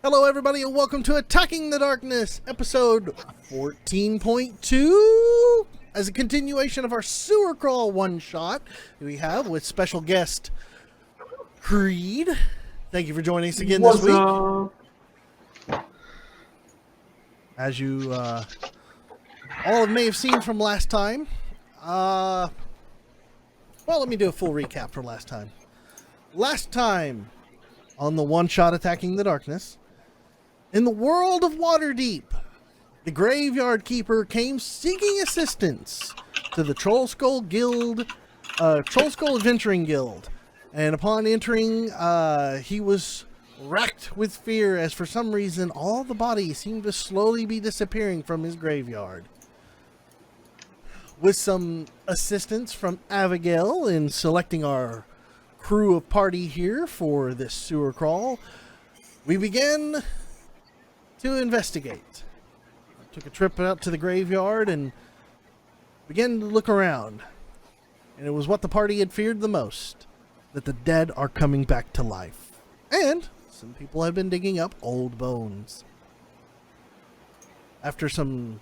Hello, everybody, and welcome to Attacking the Darkness, episode 14.2. As a continuation of our sewer crawl one-shot we have with special guest Creed. Thank you for joining us again this week. As you all may have seen from last time, well, let me do a full recap for last time. Last time on the one-shot Attacking the Darkness, in the world of Waterdeep, the Graveyard Keeper came seeking assistance to the Troll Skull Adventuring Guild. And upon entering, he was racked with fear as for some reason all the bodies seemed to slowly be disappearing from his graveyard. With some assistance from Abigail in selecting our crew of party here for this sewer crawl, we began to investigate. I took a trip out to the graveyard and began to look around. And it was what the party had feared the most, that the dead are coming back to life. And some people have been digging up old bones. After some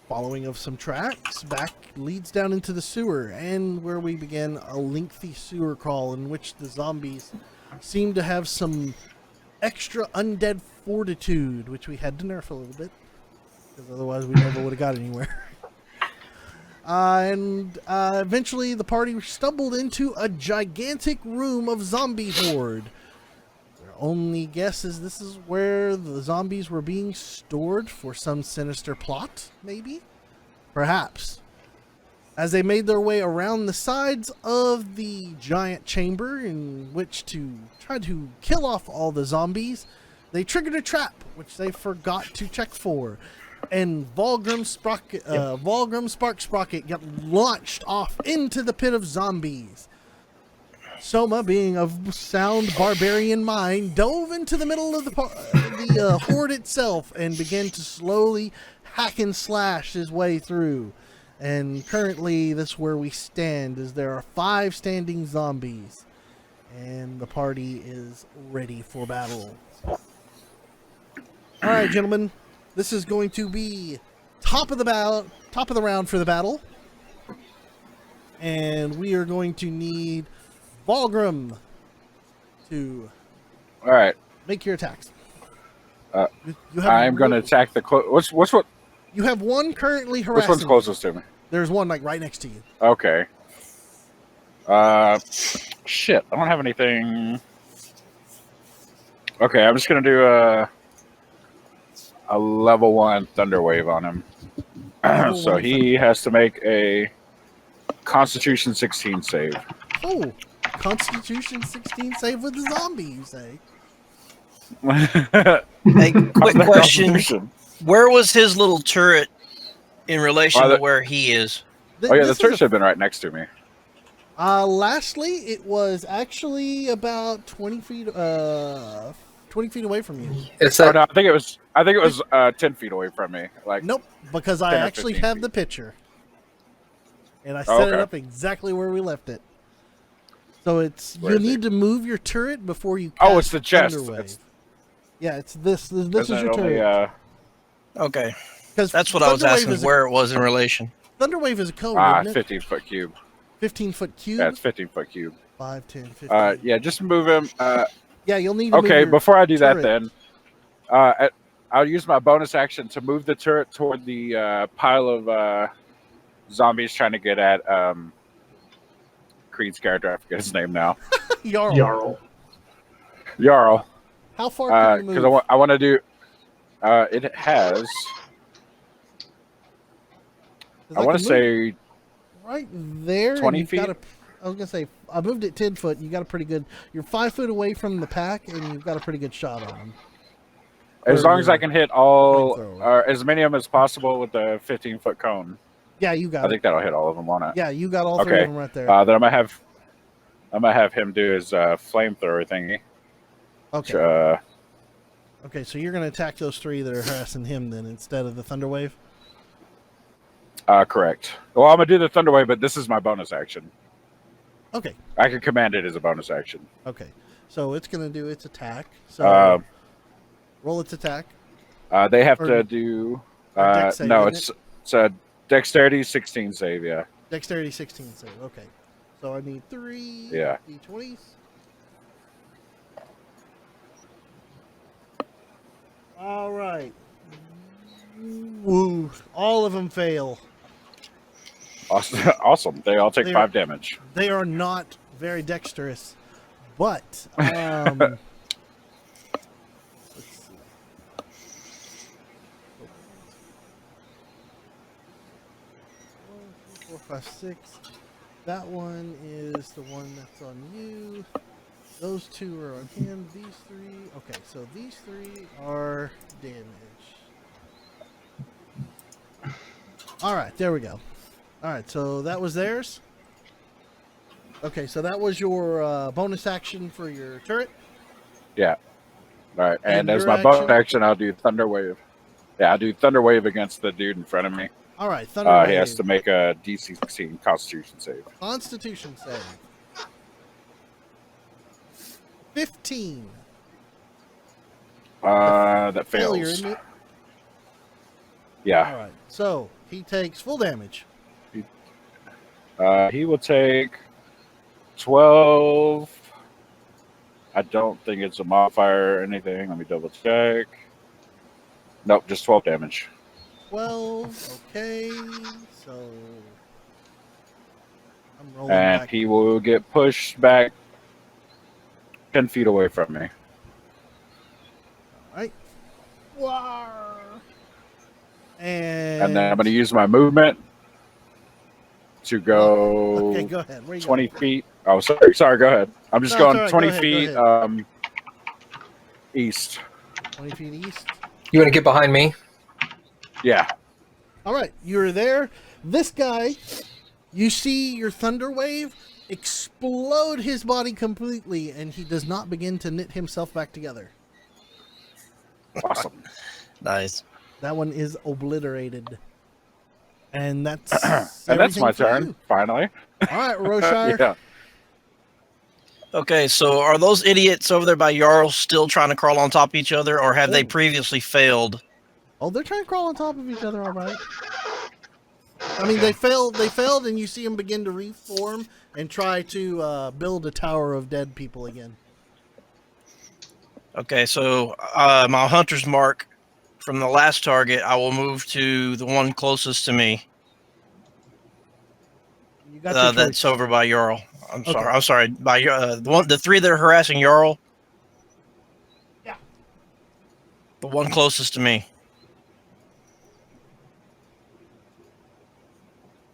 following of some tracks, back leads down into the sewer, and where we began a lengthy sewer crawl in which the zombies seemed to have some extra undead fortitude, which we had to nerf a little bit, because otherwise we never would have got anywhere. And eventually the party stumbled into a gigantic room of zombie horde. Their only guess is this is where the zombies were being stored for some sinister plot, maybe? Perhaps. As they made their way around the sides of the giant chamber in which to try to kill off all the zombies, they triggered a trap, which they forgot to check for. And Volgrim Spark Sprocket got launched off into the pit of zombies. Soma, being of sound barbarian mind, dove into the middle of the horde itself and began to slowly hack and slash his way through. And currently, this is where we stand, is there are 5 standing zombies. And the party is ready for battle. Alright, gentlemen. This is going to be top of the round for the battle. And we are going to need Volgrim to make your attacks. I'm going to attack the what's what? You have one currently harassing. Which one's closest to me? There's one like right next to you. Okay. Shit, I don't have anything. Okay, I'm just going to do a level 1 Thunder Wave on him. So he has to make a Constitution 16 save. Oh, Constitution 16 save with the zombie, you say? Hey, quick question. Where was his little turret in relation to where he is? Oh yeah, the turret should have been right next to me. Lastly, it was actually about 20 feet away from you. No, I think it was 10 feet away from me. Like nope, because I actually have the picture, and I set it up exactly where we left it. So you need to move your turret before you. Cast it's the chest. Yeah, it's this. This is your turret. Okay, because that's what I was asking. Where it was in relation. Thunderwave is a cone. 15-foot cube. 15-foot cube. Yeah, it's 15-foot cube. 5, 10, 15. Yeah, just move him. Yeah, you'll need to okay, move before I do turret. that then, I'll use my bonus action to move the turret toward the pile of zombies trying to get at Creed's character. I forget his name now. Jarl. How far can you move? Because I want to do... it has... I want to say... Right there. 20 feet? I was going to say, I moved it 10 foot. You got a pretty good... You're 5 foot away from the pack, and you've got a pretty good shot on them. As long as I can hit as many of them as possible with the 15-foot cone. Yeah, you got it. I think that'll hit all of them, won't it? Yeah, you got all 3 of them right there. Then I'm gonna have him do his flamethrower thingy. Okay. Okay, so you're going to attack those 3 that are harassing him then instead of the Thunderwave? Correct. Well, I'm gonna do the Thunderwave, but this is my bonus action. Okay. I can command it as a bonus action. Okay. So it's going to do its attack. So Roll its attack. They have Or- to do. or dex save, No, isn't it's a dexterity 16 save. Yeah. Dexterity 16 save. Okay. So I need 3 Yeah. d20s. All right. Woo. All of them fail. Awesome. Awesome. They all take They're- 5 damage. They are not very dexterous. But, let's see. 1, 2, 4, 5, 6. That one is the one that's on you. Those 2 are on him. These 3. Okay, so these 3 are damage. All right, there we go. All right, so that was theirs. Okay, so that was your bonus action for your turret. Yeah. All right. And as your my bonus action? action, I'll do Thunder Wave. Yeah, I'll do Thunder Wave against the dude in front of me. All right, Thunder He has Wave. to make a DC 16 Constitution save. Constitution save. 15. That Failure, fails. isn't it? Yeah. All right, so he takes full damage. He will take 12. I don't think it's a modifier or anything. Let me double check. Nope, just 12 damage. 12. Okay, so I'm rolling And back. he will get pushed back 10 feet away from me. All right. And And then I'm going to use my movement to go okay, go ahead. Where you 20 going? feet. Oh, sorry. Sorry, go ahead. I'm just No, it's going all right. 20 Go ahead, feet go east. 20 feet east. You want to get behind me? Yeah. All right, you're there. This guy, you see your thunder wave explode his body completely, and he does not begin to knit himself back together. Awesome. Nice. That one is obliterated. And that's And that's my everything for turn, you. finally. All right, Roshire. Yeah. Okay, so are those idiots over there by Jarl still trying to crawl on top of each other, or have they Oh. previously failed? Oh, they're trying to crawl on top of each other, all right. I mean, they failed, and you see them begin to reform and try to build a tower of dead people again. Okay, so my hunter's mark from the last target, I will move to the one closest to me. You got your That's choice. over by Jarl. Okay. I'm sorry. By the 3 that are harassing Jarl. Yeah. The one closest to me.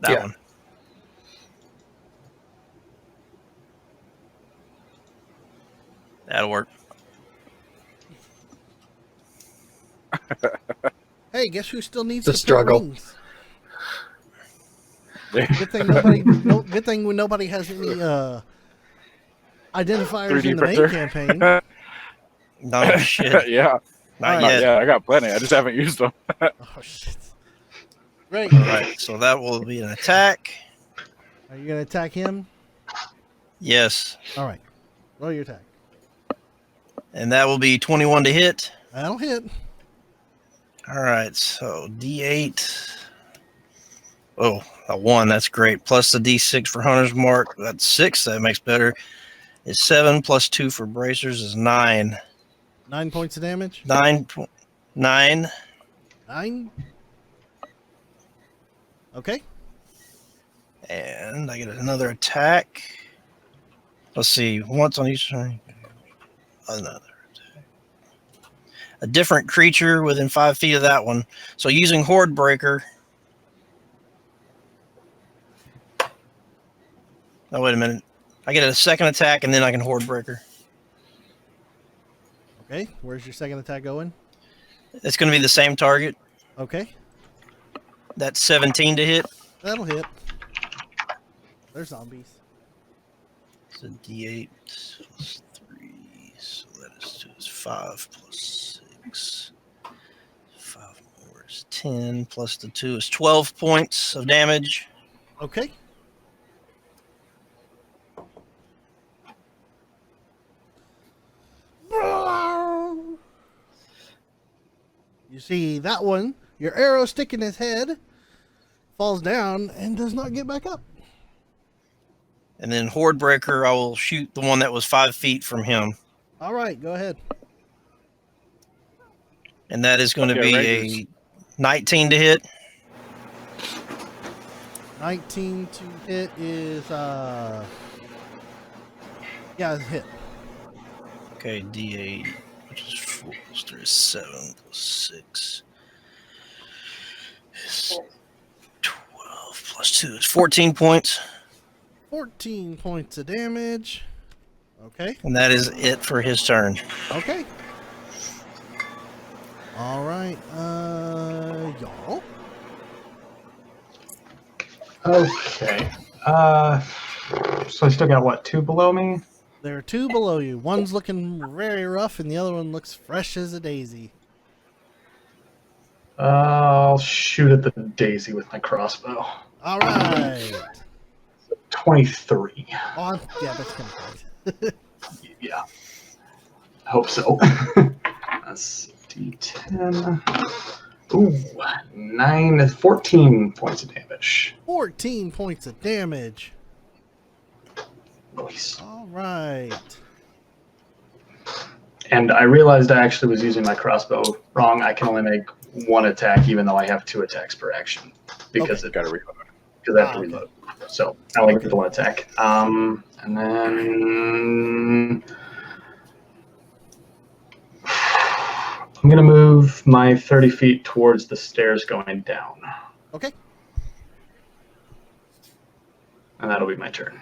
That Yeah. one. That'll work. Hey, guess who still needs The to print struggle. rings? Good thing nobody has any identifiers 3D in the main printer. campaign. No shit. Yeah. Not Alright. yet. Yeah, I got plenty. I just haven't used them. Oh shit! Great. All right, so that will be an attack. Are you gonna attack him? Yes, All right. Roll your attack. and that will be 21 to hit. That'll hit. All right, so D8. Oh, a 1. That's great. Plus the D6 for Hunter's Mark. That's 6. That makes better. It's 7 plus 2 for Bracers is 9. 9 points of damage. 9. 9. 9. Okay. And I get another attack. Let's see. Once on each turn. Another attack. A different creature within 5 feet of that one. So using Horde Breaker. Oh, wait a minute. I get a second attack and then I can Horde Breaker. Okay. Where's your second attack going? It's going to be the same target. Okay. That's 17 to hit. That'll hit. They're zombies. So D8 plus 3. So that is 5 plus 6. 5 more is 10 plus the 2 is 12 points of damage. Okay. You see that one, your arrow stick in his head, falls down and does not get back up. And then Horde Breaker, I will shoot the one that was 5 feet from him. All right, go ahead. And that is going to Yeah, be Rangers. a 19 to hit. 19 to hit is, yeah, it's a hit. Okay, D8, which is 4 plus 3 is 7 plus 6 is 12 plus 2 is 14 points. 14 points of damage. Okay, And that is it for his turn. okay. All right, y'all. Okay. So I still got what, 2 below me? There are 2 below you. One's looking very rough, and the other one looks fresh as a daisy. I'll shoot at the daisy with my crossbow. All right. 23. On. Yeah, that's gonna hit. Yeah. I hope so. That's D10. Ooh, 9, 14 points of damage. 14 points of damage. Nice. All right. And I realized I actually was using my crossbow wrong. I can only make 1 attack, even though I have 2 attacks per action, because Got to reload. because I have to okay. reload. So I only get the 1 attack. And then I'm gonna move my 30 feet towards the stairs going down, Okay. and that'll be my turn.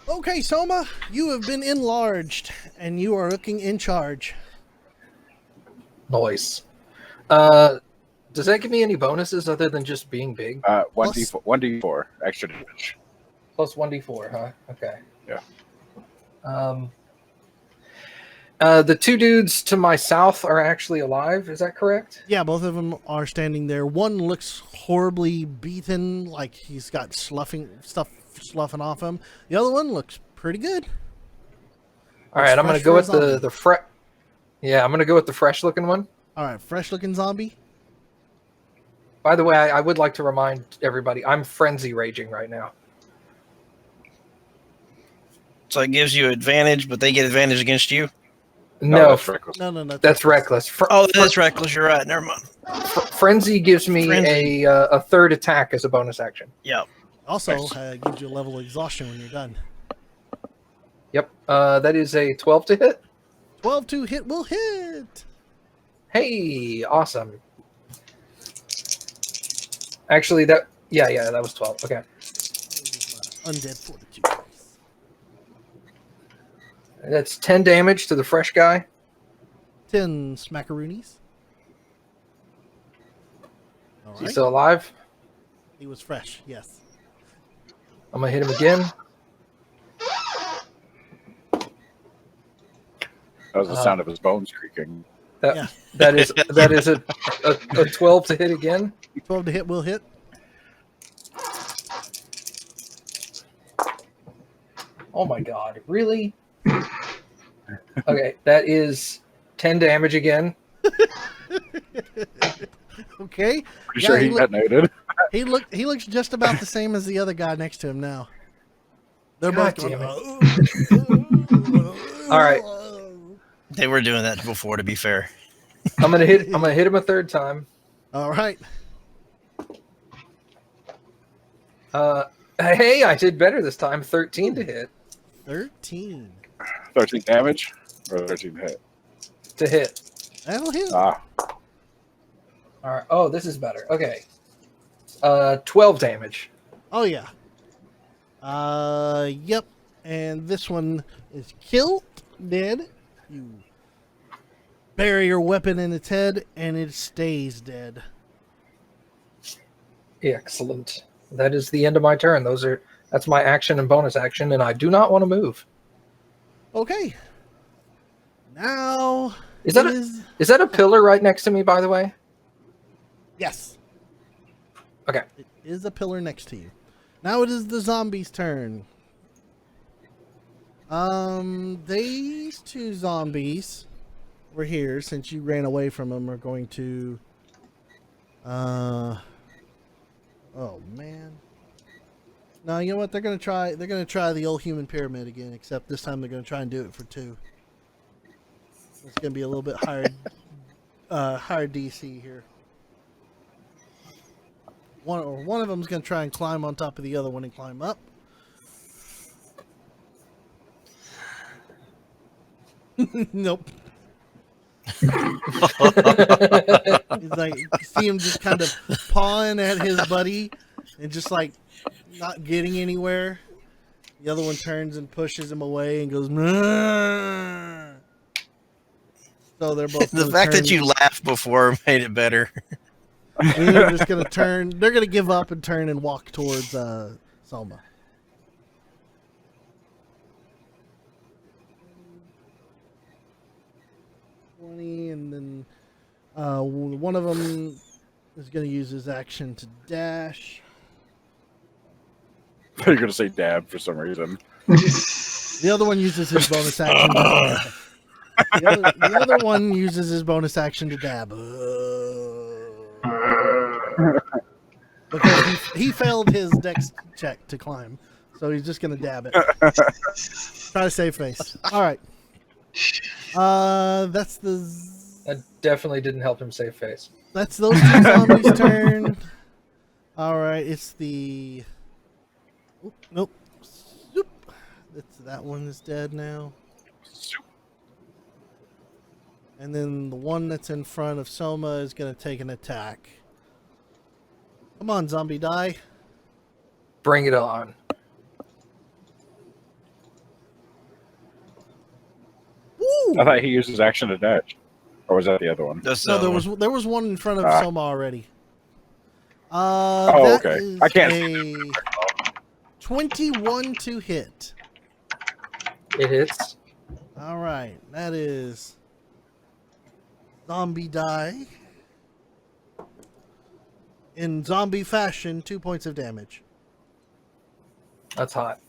Okay, Soma, you have been enlarged, and you are looking in charge. Nice. Does that give me any bonuses other than just being big? 1d4 extra damage. Plus 1d4, huh? Okay. Yeah. The 2 dudes to my south are actually alive. Is that correct? Yeah, both of them are standing there. One looks horribly beaten, like he's got sloughing off him. The other one looks pretty good. All right, I'm gonna fresh go for a with zombie. the fresh. Yeah, I'm gonna go with the fresh looking one. All right, fresh looking zombie. By the way, I would like to remind everybody I'm frenzy raging right now. So it gives you advantage, but they get advantage against you. No, that's reckless. No. that's reckless. Oh, that's reckless. You're right. Never mind. Frenzy gives me Frenzy. a third attack as a bonus action. Yeah. Also, gives you a level of exhaustion when you're done. Yep. That is a 12 to hit. 12 to hit will hit. Hey, awesome. Actually, that was 12. Okay. Undead fortitude. That's 10 damage to the fresh guy. 10 smackaroonies. All Is he right. still alive? He was fresh, yes. I'm gonna hit him again. That was the sound of his bones creaking. Yeah. That is a 12 to hit again. 12 to hit will hit. Oh my god, really? Okay, that is 10 damage again. Okay. Pretty sure he detonated. He looks just about the same as the other guy next to him now. They're God both damn going, All right. They were doing that before, to be fair. I'm gonna hit him a third time. All right. Hey, I did better this time. 13 to hit. 13. 13 damage or 13 hit. To hit. That'll hit. Ah, All right. Oh, this is better. Okay. 12 damage. Oh yeah. Yep. And this one is killed, dead. You bury your weapon in its head, and it stays dead. Excellent. That is the end of my turn. That's my action and bonus action, and I do not want to move. Okay. Now Is that a pillar right next to me, by the way? yes. Okay. It is a pillar next to you. Now it is the zombie's turn. These two zombies were here since you ran away from them are going to. Oh man. No, you know what? They're gonna try. They're gonna try the old human pyramid again, except this time they're gonna try and do it for 2. It's gonna be a little bit higher, higher DC here. One of them's gonna try and climb on top of the other one and climb up. Nope. He's like, you see him just kind of pawing at his buddy and just like not getting anywhere. The other one turns and pushes him away and goes, "Meh." So they're both The fact turn. that you laughed before made it better. They're just gonna turn. They're gonna give up and turn and walk towards Soma. And then one of them is going to use his action to dash. You're gonna say dab for some reason. The other one uses his bonus action. The other one uses his bonus action to dab. Because he failed his dex check to climb, so he's just going to dab it. Try to save face. All right. That's That definitely didn't help him save face. That's those two zombies' turn. All right, it's the. Oop, nope. Zoop. That one is dead now. And then the one that's in front of Soma is going to take an attack. Come on, zombie, die. Bring it on. Woo! I thought he used his action to dash, or was that the other one? That's No, the there other was there was one in front of Ah. Soma already. Oh, That okay. is I can't a 21 to hit. It hits. All right, that is zombie die. In zombie fashion, 2 points of damage. That's hot.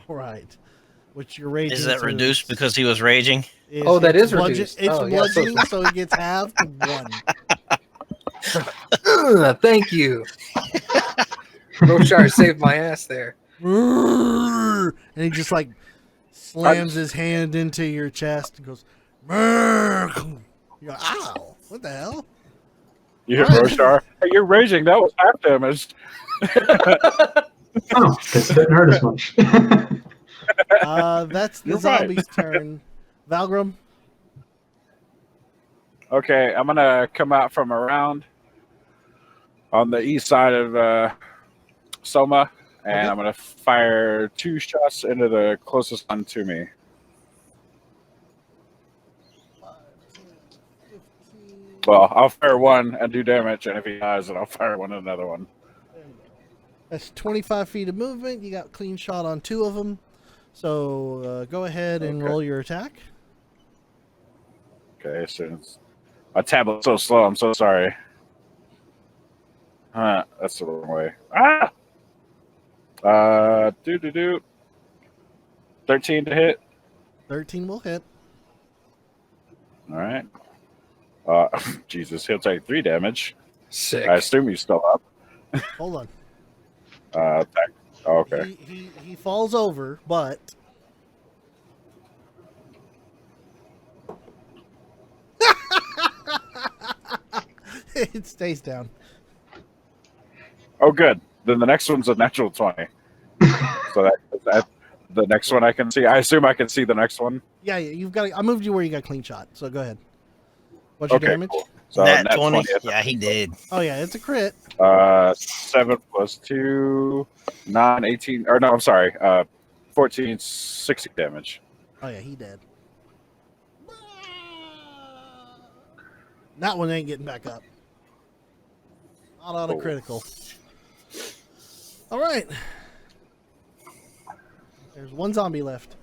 All right, which your raging. Is that so reduced because he was raging? Oh, that it's is reduced. It's Oh, yeah, so- bludgeoning, so he gets halved to 1. Thank you. Roshar saved my ass there. And he just like slams his hand into your chest and goes, "You're like, ow, what the hell?" You hit Right. Roshar. Hey, you're raging. That was half damage. Oh, guess it didn't hurt as much. That's the You're right. zombie's turn. Valgrim, Okay, I'm gonna come out from around on the east side of Soma, and Okay. I'm gonna fire 2 shots into the closest one to me. Well, I'll fire one and do damage, and if he dies, then I'll fire one and another one. that's 25 feet of movement. You got clean shot on 2 of them. So go ahead and Okay. roll your attack. Okay, so my tablet's so slow. I'm so sorry. That's the wrong way. 13 to hit. 13 will hit. All right. Jesus, he'll take 3 damage. Sick. I assume he's still up. Hold on. Attack. Oh, okay. He falls over, but it stays down. Oh, good. Then the next one's a natural 20. So that the next one I can see. I assume I can see the next one. Yeah, you've got. I moved you where you got clean shot. So go ahead. What's your Okay, damage? cool. So Nat nat 20. 20. Yeah, he did. Oh yeah, it's a crit. 7 plus 2, 9, 18. Or no, I'm sorry. 14, 60 damage. Oh yeah, he dead. That one ain't getting back up. Not on a Oh. critical. All right. There's one zombie left.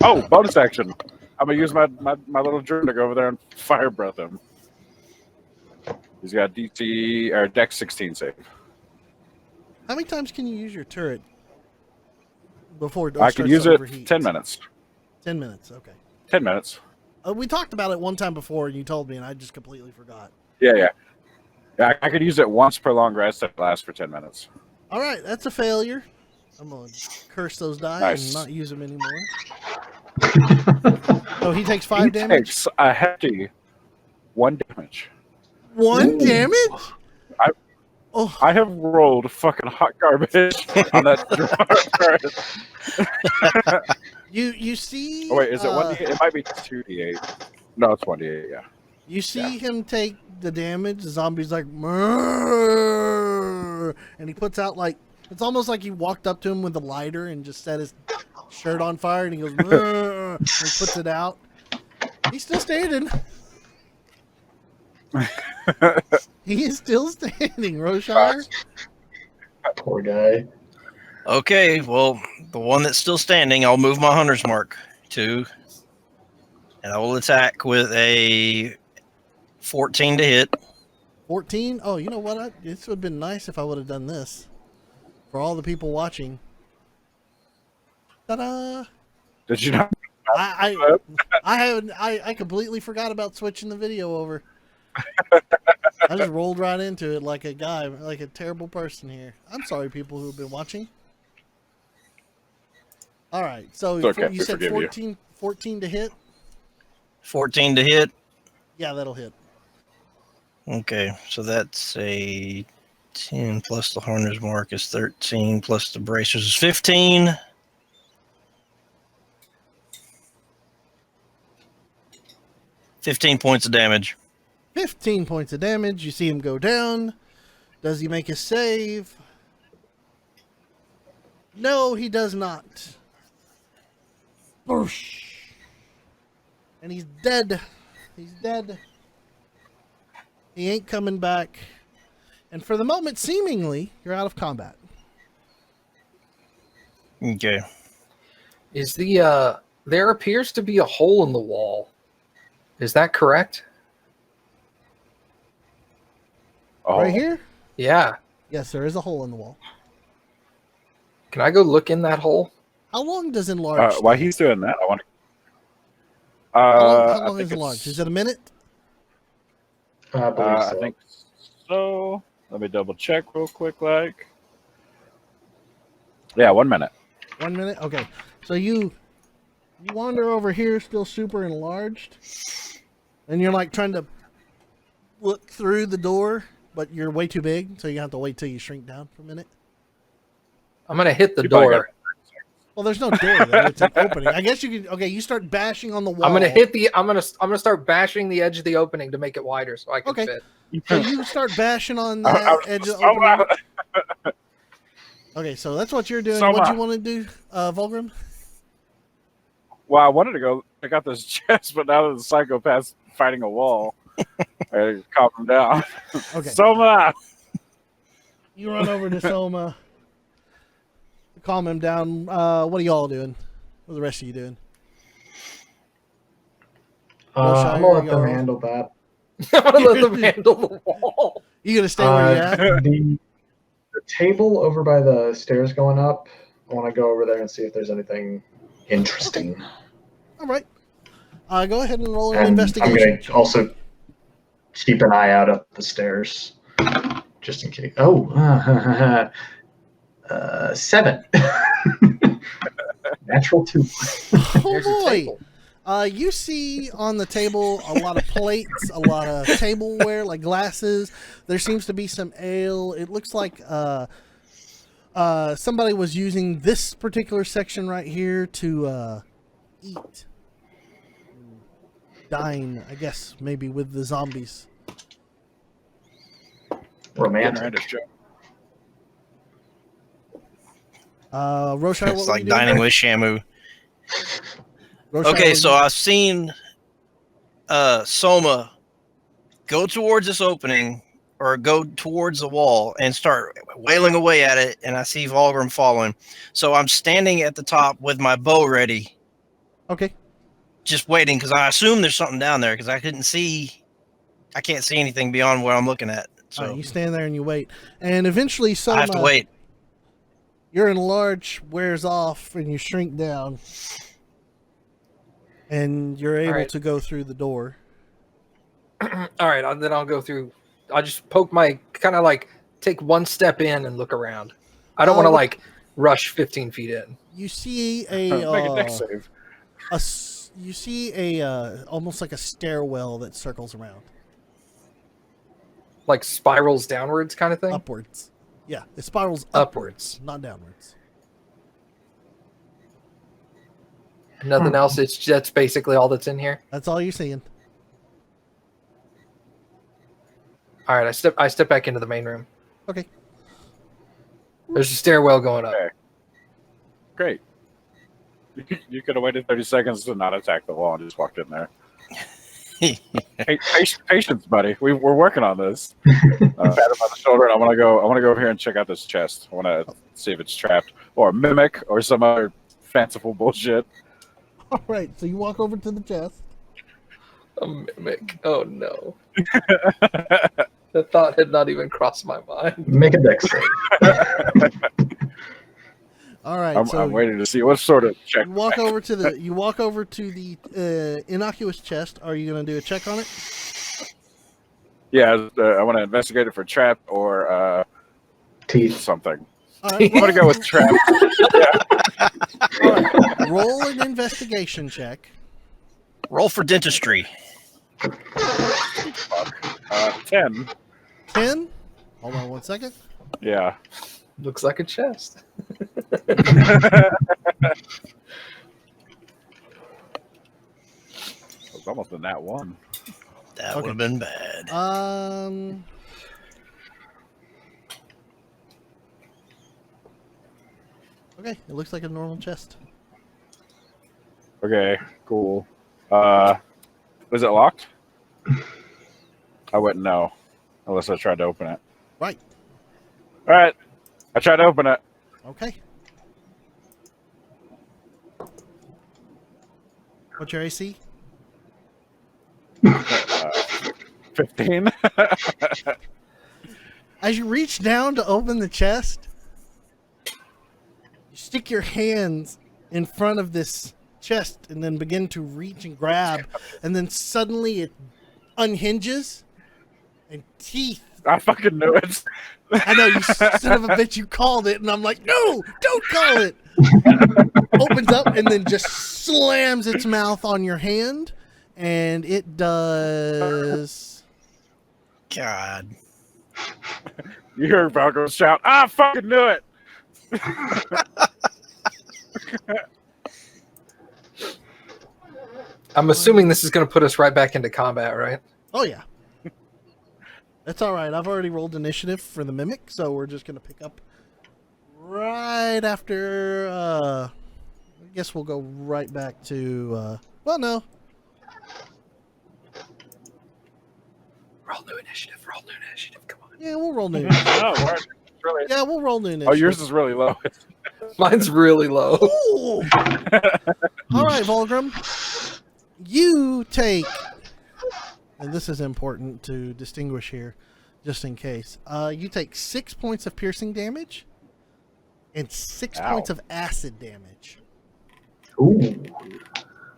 Oh, bonus action. I'm gonna use my little drone to go over there and fire breath him. He's got DC or Dex 16 save. How many times can you use your turret before it I starts can use to it overheat? 10 minutes. 10 minutes. Okay. 10 minutes. We talked about it one time before, and you told me, and I just completely forgot. Yeah. I could use it once per long rest that lasts for 10 minutes. All right, that's a failure. I'm gonna curse those die Nice. and not use them anymore. So he takes 5 He damage. takes a hefty 1 damage. 1 Ooh. damage. I- Oh, I have rolled fucking hot garbage on that turret. you see? Oh, wait, is it 1d8? It might be 2d8. No, it's 1d8, yeah. You see him take the damage. The zombie's like, "Murr," and he puts out like, it's almost like he walked up to him with a lighter and just set his shirt on fire, and he goes, "Murr," and he puts it out. He's still standing. He is still standing, Roshire. Poor guy. Okay, well, the one that's still standing, I'll move my hunter's mark to, and I will attack with a 14 to hit. 14. Oh, you know what? This would have been nice if I would have done this for all the people watching. Ta-da! Did you not? I completely forgot about switching the video over. I just rolled right into it like a guy, like a terrible person here. I'm sorry, people who have been watching. All right, so It's okay, you we said forgive you. 14 to hit. 14 to hit. Yeah, that'll hit. Okay, so that's a 10 plus the hunter's mark is 13 plus the bracers is 15. 15 points of damage. 15 points of damage. You see him go down. Does he make a save? No, he does not. Boosh. And he's dead. He's dead. He ain't coming back. And for the moment, seemingly, you're out of combat. Okay. Is the there appears to be a hole in the wall. Is that correct? Oh, Right here? Yeah. Yes, there is a hole in the wall. Can I go look in that hole? How long does enlarge? While stay? he's doing that, I want to. How long I is think enlarge? it's- Is it a minute? I believe I so. think so. Let me double check real quick. Yeah, 1 minute. 1 minute? Okay. So you wander over here, still super enlarged, and you're like trying to look through the door, but you're way too big, so you have to wait till you shrink down for a minute. I'm gonna hit the You probably door. Well, there's no door there; it's an opening. I guess you could. Okay, you start bashing on the wall. I'm gonna hit the. I'm gonna start bashing the edge of the opening to make it wider so I can Okay. fit. So you start bashing on I- that I- edge of the oh, opening. wow. Okay, so that's what you're doing. So What do my- you want to do, Volgrim? Well, I wanted to go check out this chest, but now that the psychopath's fighting a wall, I calm him down. Okay, Soma! you run over to Soma, calm him down. What are y'all doing? What are the rest of you doing? I'm Shire, gonna let them go. handle that. I'm gonna let them handle the wall. You gonna stay where you're at? The table over by the stairs going up, I want to go over there and see if there's anything interesting. All right. Go ahead and roll an And I'm investigation. going to also keep an eye out up the stairs, just in case. Oh, 7. Natural 2. Oh There's a boy! table. You see on the table a lot of plates, a lot of tableware, like glasses. There seems to be some ale. It looks like somebody was using this particular section right here to eat, dine. I guess maybe with the zombies. Romantic. Roshai, what It's were like you doing? dining with Shamu. Roshai, what Okay, were so you- I've seen Soma go towards this opening or go towards the wall and start wailing away at it, and I see Volgrim following. So I'm standing at the top with my bow ready, okay. just waiting because I assume there's something down there because I can't see anything beyond what I'm looking at. So All right, you stand there and you wait, and eventually I have to wait. Your enlarge wears off and you shrink down. And you're able right. to go through the door. All right, then I'll go through. I'll just poke my kind of like take one step in and look around. I don't want to like rush 15 feet in. You see Make a deck save. you see a almost like a stairwell that circles around Like spirals downwards kind of thing? upwards. Yeah, it spirals Upwards. not downwards. Nothing else. That's basically all that's in here. That's all you're seeing. All right, I step back into the main room. Okay. There's a stairwell going up. Okay. Great. You could have waited 30 seconds to not attack the wall and just walked in there. Hey, patience, buddy. We're working on this. Pat him on the shoulder, and I want to go over here and check out this chest. I want to see if it's trapped or a mimic or some other fanciful bullshit. All right, so you walk over to the chest. A mimic. Oh no. That thought had not even crossed my mind. Make a deck save. All right, I'm waiting to see what sort of check. you walk over to the innocuous chest. Are you going to do a check on it? Yeah, I want to investigate it for trap or Teeth. something. All right, I'm gonna go with trap. all right. Roll an investigation check. Roll for dentistry. 10. 10. Hold on 1 second. Yeah. Looks like a chest. It's almost in that one. That Okay. would have been bad. Okay, it looks like a normal chest. Okay, cool. Was it locked? I wouldn't know unless I tried to open it. Right. All right, I tried to open it. Okay. What's your AC? 15. As you reach down to open the chest, you stick your hands in front of this chest and then begin to reach and grab, and then suddenly it unhinges and teeth. I fucking knew it. I know, you son of a bitch, you called it, and I'm like, no, don't call it. Opens up and then just slams its mouth on your hand, and it does. God. You heard Falco shout, I fucking knew it. I'm assuming this is going to put us right back into combat, right? Oh yeah. That's all right. I've already rolled initiative for the mimic, so we're just gonna pick up right after. I guess we'll go right back to. Well, no. Roll new initiative. Roll new initiative. Come on. Yeah, we'll roll new. Oh, we're- really? Yeah, we'll roll new. Oh, yours is really low. Mine's really low. Ooh. All right, Volgrim. You take, and this is important to distinguish here, just in case. You take 6 points of piercing damage and 6 Ow. points of acid damage. Ooh.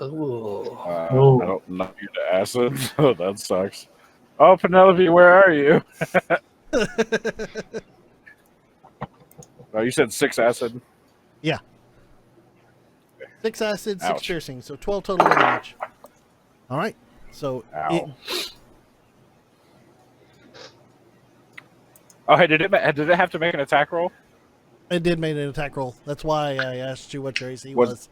Ooh. I Oh. don't know you to acid. Oh, that sucks. Oh, Penelope, where are you? Oh, you said 6 acid? 6 acid, 6 Ouch. piercing, so 12 total damage. All right, so Ow. Oh, hey, did it have to make an attack roll? it did make an attack roll. That's why I asked you what your AC Was-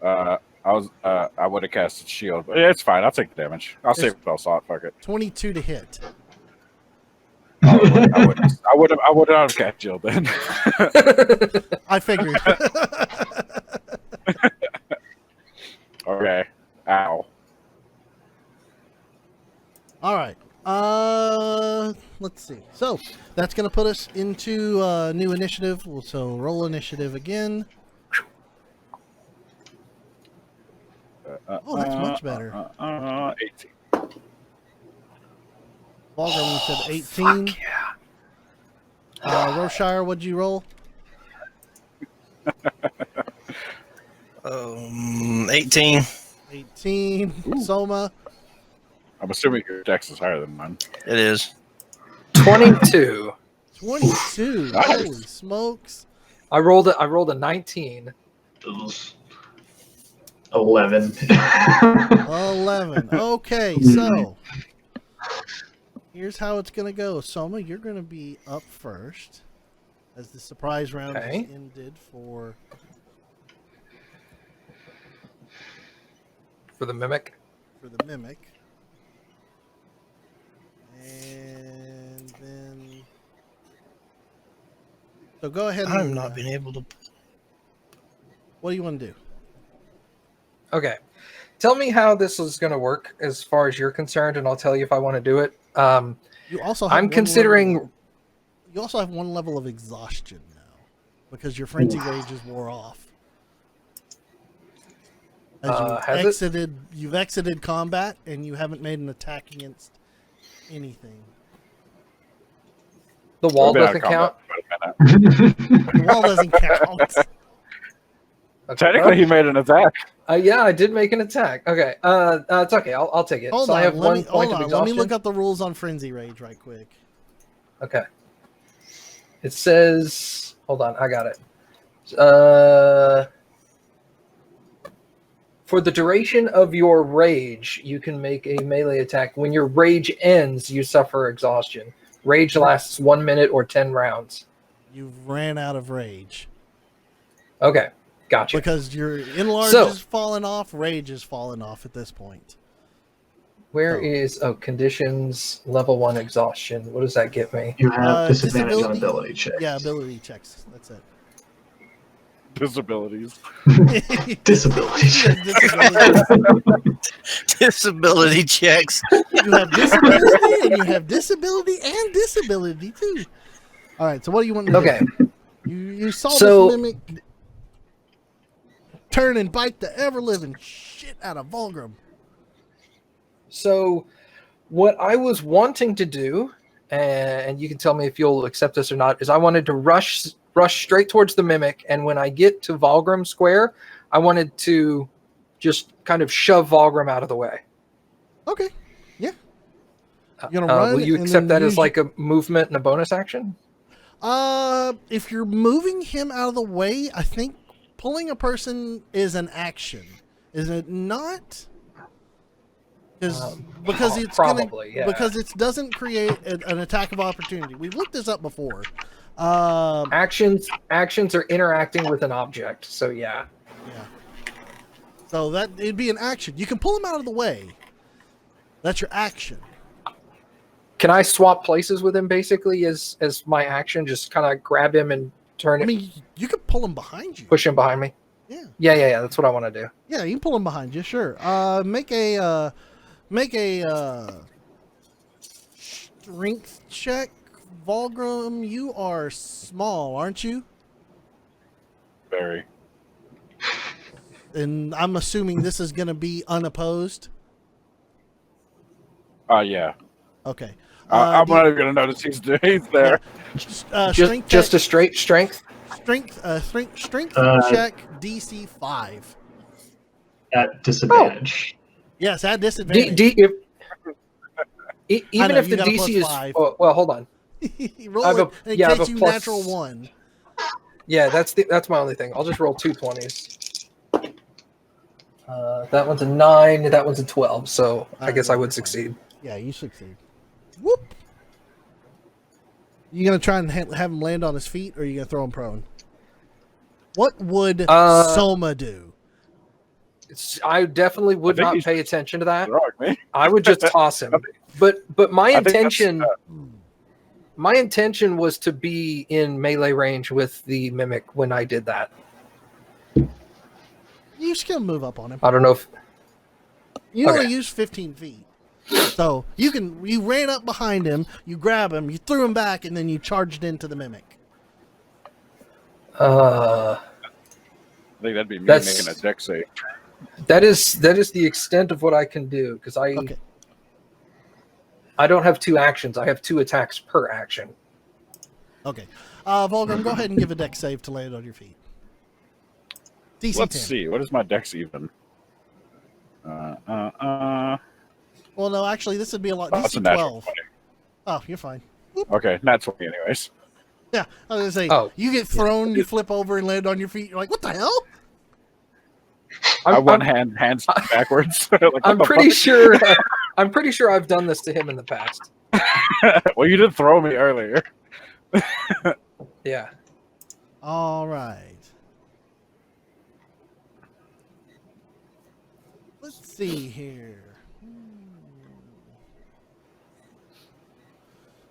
was. I would have casted shield, but yeah, it's fine. I'll take the damage. I'll save spell slot. Fuck it. 22 to hit. I would have cast shield then. I figured. Okay. Ow. All right. Let's see. So that's going to put us into new initiative. So roll initiative again. Oh, that's much better. 18. Volgrim said 18. Fuck yeah. Roshire, what'd you roll? 18. 18. Soma. I'm assuming your dex is higher than mine. It is. 22. 22. Nice. Holy smokes. I rolled a 19. 11. 11. Okay, so here's how it's gonna go. Soma, you're gonna be up first as the surprise round Okay. is ended for For the mimic. the mimic. And then so go ahead and I'm not being able to. what do you want to do? Okay. Tell me how this is going to work as far as you're concerned, and I'll tell you if I want to do it. You also have I'm one considering. level- you also have one level of exhaustion now because your frenzy rages wore off. As Has you've exited combat and you haven't made an attack against anything. The wall We've been out doesn't of count. combat for a minute. The wall doesn't count. Okay. Technically, he made an attack. Yeah, I did make an attack. Okay. It's okay. I'll take it. Hold so on, I have let one me, point hold of on. exhaustion. Let me look up the rules on frenzy rage right quick. Okay. It says, hold on, I got it. For the duration of your rage, you can make a melee attack. When your rage ends, you suffer exhaustion. Rage lasts 1 minute or 10 rounds. You've ran out of rage Okay, gotcha. because your enlarge So- is falling off. Rage is falling off at this point. Where is conditions level 1 exhaustion? What does that get me? You have disadvantage on disability- ability checks. Yeah, ability checks. That's it. Disabilities. Disability checks. Disability checks. You have disability, and you have disability and disability too. All right. So what do you want to do? Okay, You saw So- this mimic turn and bite the ever living shit out of Volgrim. so what I was wanting to do, and you can tell me if you'll accept this or not, is I wanted to rush straight towards the mimic, and when I get to Volgrim Square, I wanted to just kind of shove Volgrim out of the way. Okay. Yeah. You're gonna run Will you and accept then that as use- like a movement and a bonus action? If you're moving him out of the way, I think pulling a person is an action. Is it not? Because it's probably, yeah. because it doesn't create an attack of opportunity. We've looked this up before. Actions are interacting with an object, so yeah. Yeah. So that it'd be an action. You can pull him out of the way. That's your action. Can I swap places with him basically as my action? Just kind of grab him and turn I it, mean, you could pull him behind you. push him behind me. Yeah. Yeah. That's what I want to do. Yeah, you can pull him behind you. Sure. Make a strength check. Volgrim, you are small, aren't you? Very. And I'm assuming this is going to be unopposed. Yeah. Okay. I'm do not even gonna notice he's there. strength Just a check, straight strength. strength Uh, check DC 5. At disadvantage. Yes, at disadvantage. Even know, if you the got a DC plus is 5. well, hold on. Roll I have it a- in yeah, I have case a you plus- natural 1. Yeah, that's my only thing. I'll just roll 2 20s. That one's a 9. That one's a 12. So I guess I would succeed. Yeah, you succeed. Whoop. You gonna try and have him land on his feet, or you gonna throw him prone? What would Soma do? I definitely would think not he's- pay attention to that. Wrong, me. I would just toss him. But my I think that's, intention my intention was to be in melee range with the mimic when I did that. You just gonna move up on him. I don't know if You only okay. use 15 feet, so you ran up behind him, you grab him, you threw him back, and then you charged into the mimic. I think that'd be me That's- making a deck save. that is the extent of what I can do because Okay. I don't have 2 actions. I have 2 attacks per action. Okay. Volgrim, go ahead and give a deck save to land on your feet. DC Let's 10. see. What is my dex even? Well, no, actually, this would be a lot. Oh, it's a DC natural 12. 20. Oh, you're fine. Okay, not 20 anyways. Yeah, I was gonna say. Oh, You get thrown, you flip over and land on your feet. You're like, what the hell? I one hands backwards. Like, what I'm the pretty fuck? sure. I'm pretty sure I've done this to him in the past. Well, you did throw me earlier. Yeah. All right. Let's see here.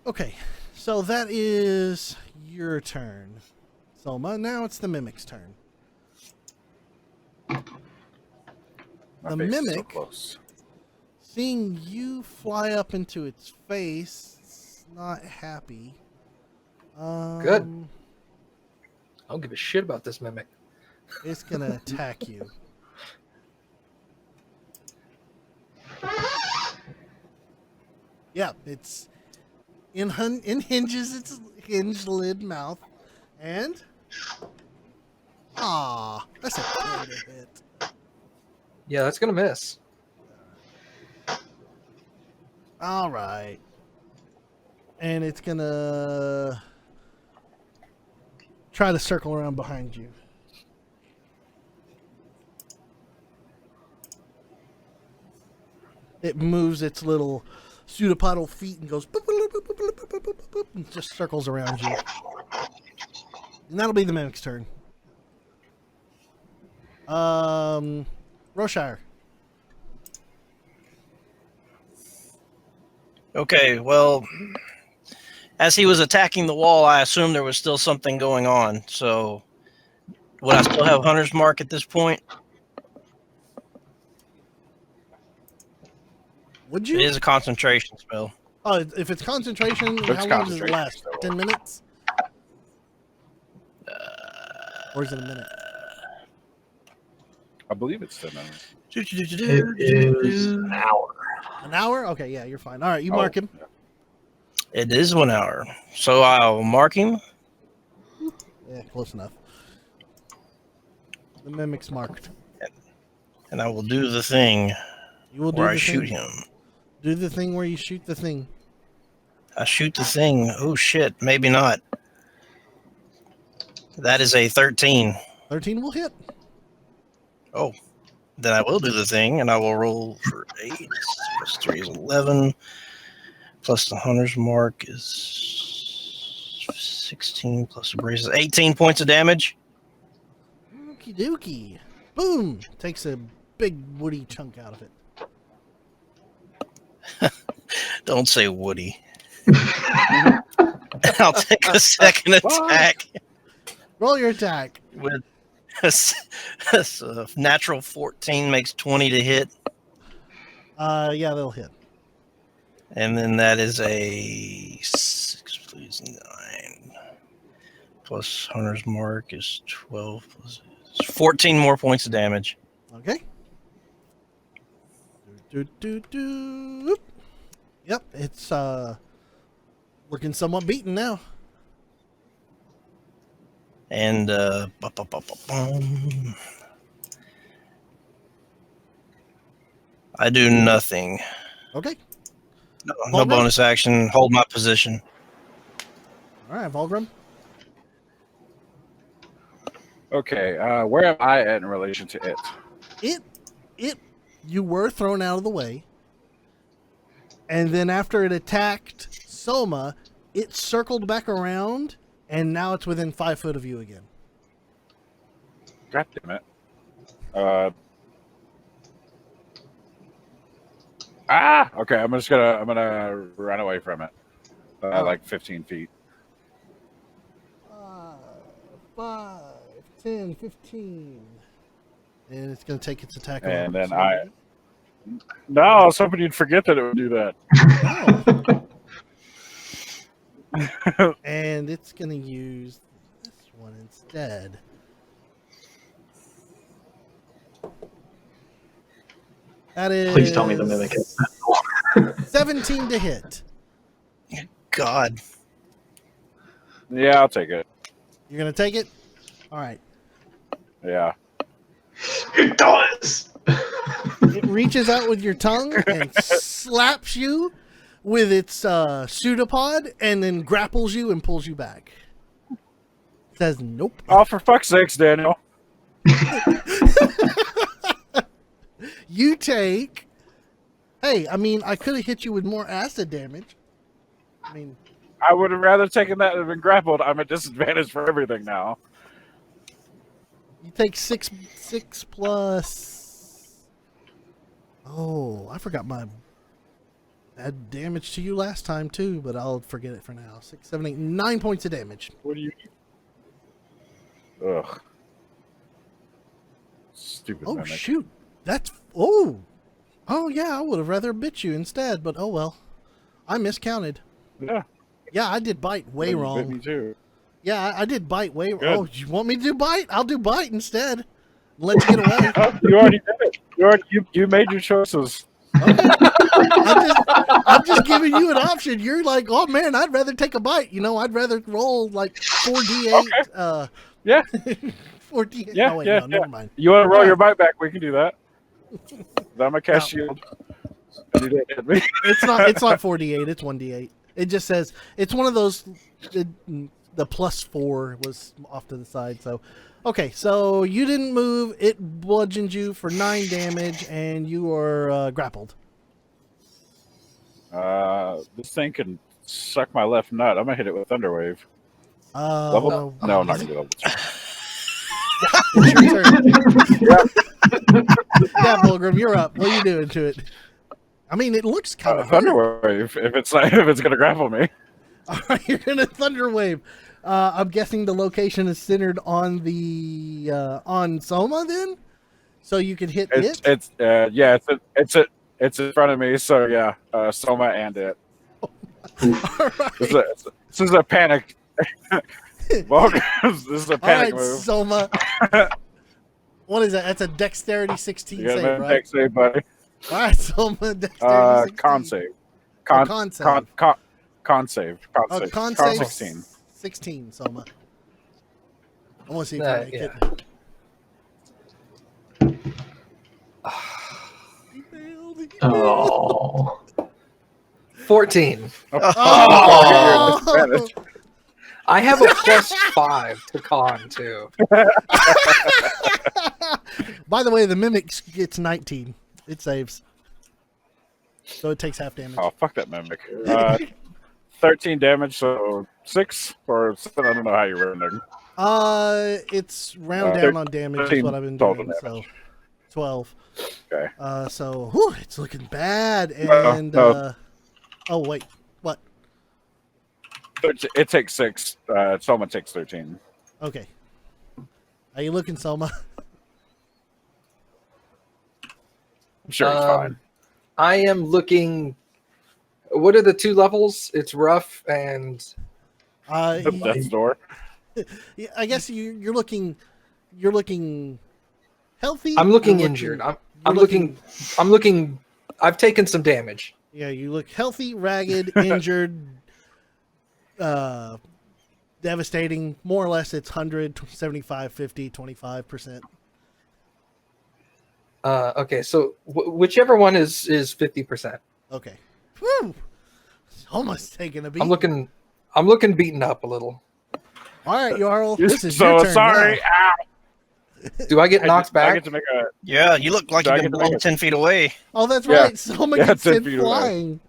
Okay, so that is your turn, Soma. Now it's the Mimic's turn. My The face is so mimic- close. Seeing you fly up into its face, it's not happy. Good. I don't give a shit about this mimic. It's gonna attack you. Yeah, it's hinges its hinged lid mouth, and that's a kind of hit. Yeah, that's gonna miss. All right, and it's gonna try to circle around behind you. It moves its little pseudopodal feet and goes boop, boop, boop, boop, boop, boop, boop, boop, boop, and just circles around you. And that'll be the mimic's turn. Roshire. Okay, well, as he was attacking the wall, I assumed there was still something going on. So, would I still have Hunter's Mark at this point? Would It you? is a concentration spell. Oh, if it's concentration, It's how long does it concentration, last? so- 10 minutes? Or is it a minute? I believe it's 10 minutes. It is an hour. An hour? Okay, yeah, you're fine. All right, you Oh, mark him. yeah. It is 1 hour. So I'll mark him. Yeah, close enough. The mimic's marked. And I will do the thing You will do where the I shoot thing. him. Do the thing where you shoot the thing. I shoot the thing. Oh shit, maybe not. That is a 13. 13 will hit. Oh, then I will do the thing, and I will roll for 8. Plus 3 is 11. Plus the Hunter's Mark is 16. Plus the braces, 18 points of damage. Okie dokie. Boom! Takes a big woody chunk out of it. Don't say Woody. I'll take a second attack Roll your attack. with a natural 14 makes 20 to hit. Yeah, they'll hit. And then that is a 6 plus 9. Plus Hunter's Mark is 12. Plus 14 more points of damage. Okay. Do. Yep, it's looking somewhat beaten now. And I do nothing. Okay. No Volgrim? bonus action. Hold my position. All right, Volgrim. Okay, where am I at in relation to it? You were thrown out of the way. And then after it attacked Soma, it circled back around, and now it's within 5 foot of you again. God damn it. Okay, I'm gonna run away from it. Like 15 feet. 5, 10, 15. And it's going to take its attack. And on then No, I was hoping you'd forget that it would do that. Oh. And it's going to use this one instead. That is. Please tell me the mimic is 17 to hit. God. Yeah, I'll take it. You're going to take it? All right. Yeah. It does. It reaches out with your tongue and slaps you with its pseudopod, and then grapples you and pulls you back. Says nope. Oh, for fuck's sakes, Daniel. You take. Hey, I mean, I could have hit you with more acid damage. I mean, I would have rather taken that and been grappled. I'm at disadvantage for everything now. you take six plus. Oh, I forgot my bad damage to you last time too, but I'll forget it for now. 6, 7, 8, 9 points of damage. What do you? Ugh. Stupid Oh mimic. shoot, that's oh yeah, I would have rather bit you instead, but oh well, I miscounted. Yeah. Yeah, I did bite way you bit wrong. me too. Yeah, I did bite way. Good. Oh, you want me to do bite? I'll do bite instead. Let you get away. Oh, you already did it. You made your choices. I'm just giving you an option. You're like, oh man, I'd rather take a bite. You know, I'd rather roll like 4d8. Yeah. 4d8. Yeah, Oh, wait, yeah, no, never mind. You want to roll Yeah. your bite back? We can do that. I'm gonna cast No. shield. And you didn't hit me. It's not 4d8. It's 1d8. It just says it's one of those. The plus 4 was off to the side. So, okay. So you didn't move. It bludgeoned you for 9 damage, and you are grappled. This thing can suck my left nut. I'm gonna hit it with Thunderwave. Level? No, No, I'm not gonna do level 2. it's your turn. Yeah, Fulgrim, you're up. What are you doing to it? I mean, it looks kind of Thunderwave. If it's gonna grapple me. All right, you're gonna thunder wave. I'm guessing the location is centered on the on Soma, then, so you can hit it. It's in front of me. So yeah, Soma and it. All right, This is a panic. Welcome. This is a all panic right, move. Soma. What is that? That's a Dexterity 16 You got save, a right? dex save, buddy. All right, Soma. Dexterity 16. Con save. Con save. Con save. Oh, con Con save 16. 16, Soma. I want to see if Nah, I make yeah. it. He failed. Oh. 14. Oh! Advantage. I have a plus 5 to con too. By the way, the mimic gets 19. It saves. So it takes half damage. Oh, fuck that mimic. 13 damage, so 6 or 7. I don't know how you run there. It's round Uh, down on damage is 13 what I've been total doing. So damage. 12. Okay. So whew, it's looking bad. No, And no. oh wait, what? It takes 6. Soma takes 13. Okay. How you looking, Soma? I'm sure it's fine. I am looking. What are the 2 levels? It's rough and Death's door. yeah, I guess you're looking. You're looking healthy. I'm looking You're injured. you're I'm looking. I've taken some damage. Yeah, you look healthy, ragged, injured, devastating. More or less, it's 100, 75, 50, 25%. Okay, so whichever one is 50%. Okay. Whew. Almost taking a beat. I'm looking beaten up a little. All right, Jarl. You're This is so your turn sorry. now. Ow. Do I get knocked I back? get to make a. Yeah, you look like Do I you've been get to make blown it? 10 feet away. Oh, that's Yeah. right. Soma Yeah, gets 10 sent feet away. flying.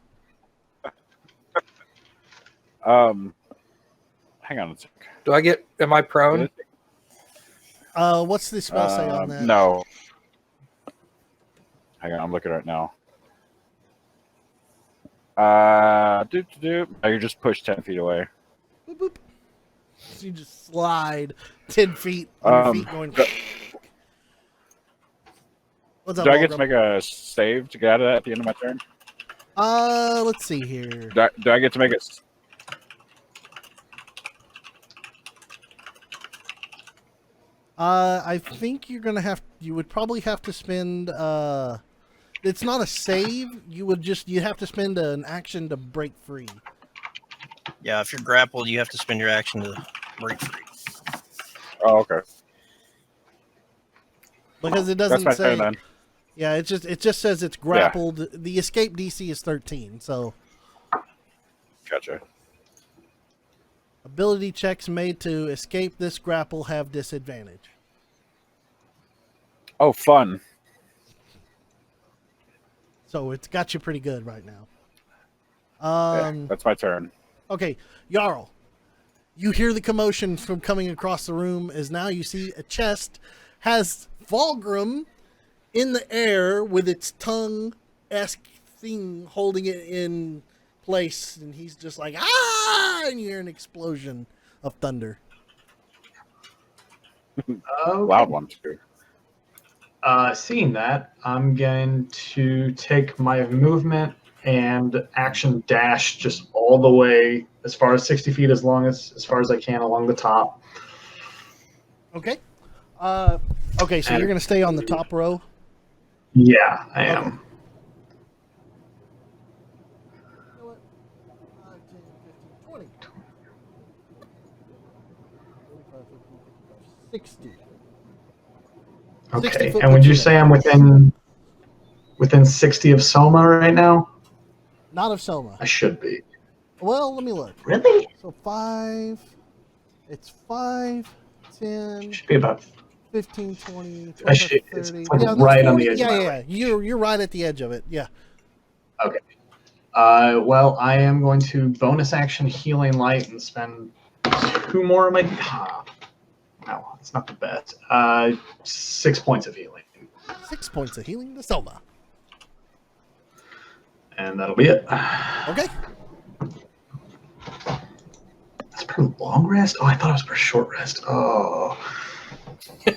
Hang on a sec. Do I get? Am I prone? What's the spell say on that? No. Hang on, I'm looking right now. Oh, you just pushed 10 feet away. Boop, boop. So you just slide 10 feet on your feet going. What's up, Do I get to Volgrim? make a save to get out of that at the end of my turn? Let's see here. Do I get to make it? I think you're gonna have. You would probably have to spend. It's not a save. You have to spend an action to break free. Yeah, if you're grappled, you have to spend your action to break free. Oh, okay. because it That's doesn't my say. turn then. Yeah, it just says it's grappled. The escape DC is 13, so Gotcha. ability checks made to escape this grapple have disadvantage. Oh, fun. So it's got you pretty good right now. Yeah, that's my turn. Okay, Jarl, you hear the commotion from coming across the room as now you see a chest has Volgrim in the air with its tongue-esque thing holding it in place, and he's just like, ah! And you hear an explosion of thunder. Loud one, too. Seeing that, I'm going to take my movement and action dash just all the way as far as 60 feet, as far as I can along the top. Okay. Okay, so And- you're going to stay on the top row? Yeah, I am. 60. Okay. 60 foot And would puts you you say there. I'm within 60 of Soma right now? Not of Soma. I should be. Well, let me look. Really? So 5, it's 5, 10, Should be about. 15, 20, I should- 30. it's like yeah, right on 40, the edge of Yeah, my yeah, yeah. You're right at the edge of it. Yeah. Okay. Well, I am going to bonus action Healing Light and spend 2 more of my. No, it's not the best. 6 points of healing. 6 points of healing to Soma. And that'll be it. Okay. That's per long rest? Oh, I thought it was per short rest. Oh. Do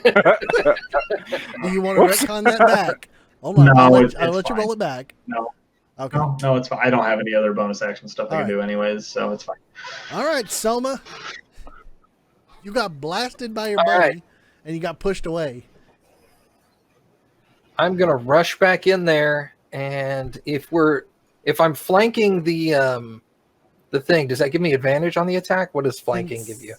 you want to Whoops. retcon that back? Hold on. No, I'll let it's you fine. roll it back. No. Okay. No, it's fine. I don't have any other bonus action stuff I All can do anyways, so it's fine. All right, Selma. You got blasted by your All buddy, right. and you got pushed away. I'm gonna rush back in there, and if I'm flanking the thing, does that give me advantage on the attack? What does flanking give you?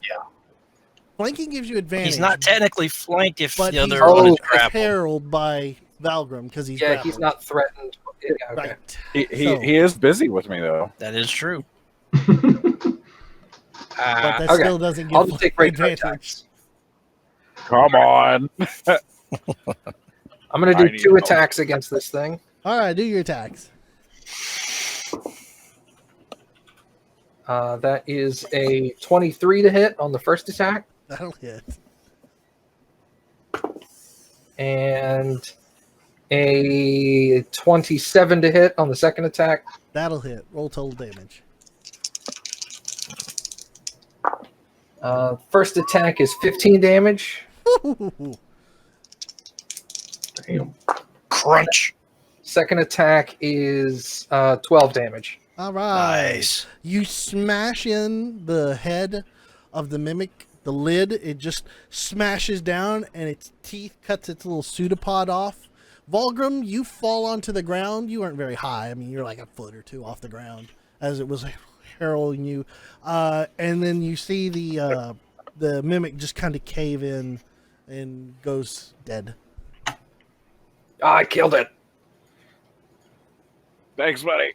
Flanking gives you advantage. He's not technically flanked if but the he's other one is Oh, grappled. heralded by Valgrim because he's Yeah, grappled. he's not threatened. Yeah, okay. Right. He is busy with me, though. That is true. But that Okay. still doesn't give I'll just take regular advantage. attacks. Come on. I'm gonna do Tiny 2 little- attacks against this thing. All right, do your attacks. That is a 23 to hit on the first attack, That'll hit. and a 27 to hit on the second attack. That'll hit. Roll total damage. First attack is 15 damage. Damn. Crunch. Second attack is 12 damage. All right. Nice. You smash in the head of the mimic, the lid. It just smashes down, and its teeth cuts its little pseudopod off. Volgrim, you fall onto the ground. You aren't very high. I mean, you're like a foot or 2 off the ground as it was heralding you. And then you see the mimic just kind of cave in and goes dead. I killed it. Thanks, buddy.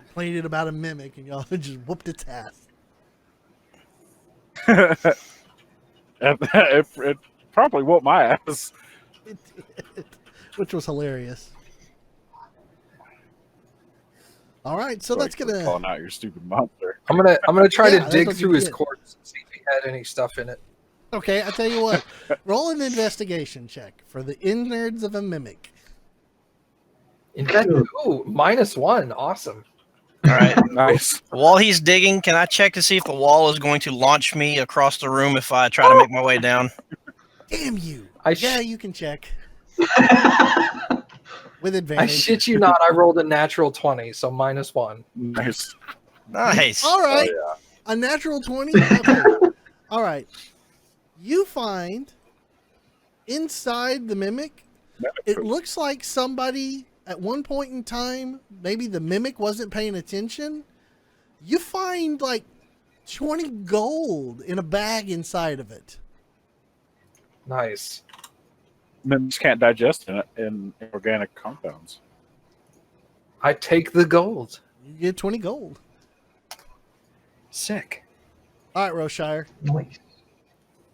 Complained about a mimic, and y'all just whooped its ass. It probably whooped my ass. It did, which was hilarious. All right, so that's Like, gonna. calling out your stupid monster. I'm gonna try Yeah, to that's dig what through you his did. corpse and see if he had any stuff in it. Okay, I tell you what. Roll an investigation check for the innards of a mimic. Ooh, -1. Awesome. All right. Nice. While he's digging, can I check to see if the wall is going to launch me across the room if I try to make my way down? Damn you! I Yeah, you can check with I advantage. shit you not. I rolled a natural 20, so -1. Nice. Nice. All right, Oh, a natural 20. Okay. All right, you find inside the mimic. It looks like somebody at one point in time, maybe the mimic wasn't paying attention. You find like 20 gold in a bag inside of it. Nice. Mimics can't digest in organic compounds. I take the gold. You get 20 gold. Sick. All right, Roshire. Nice.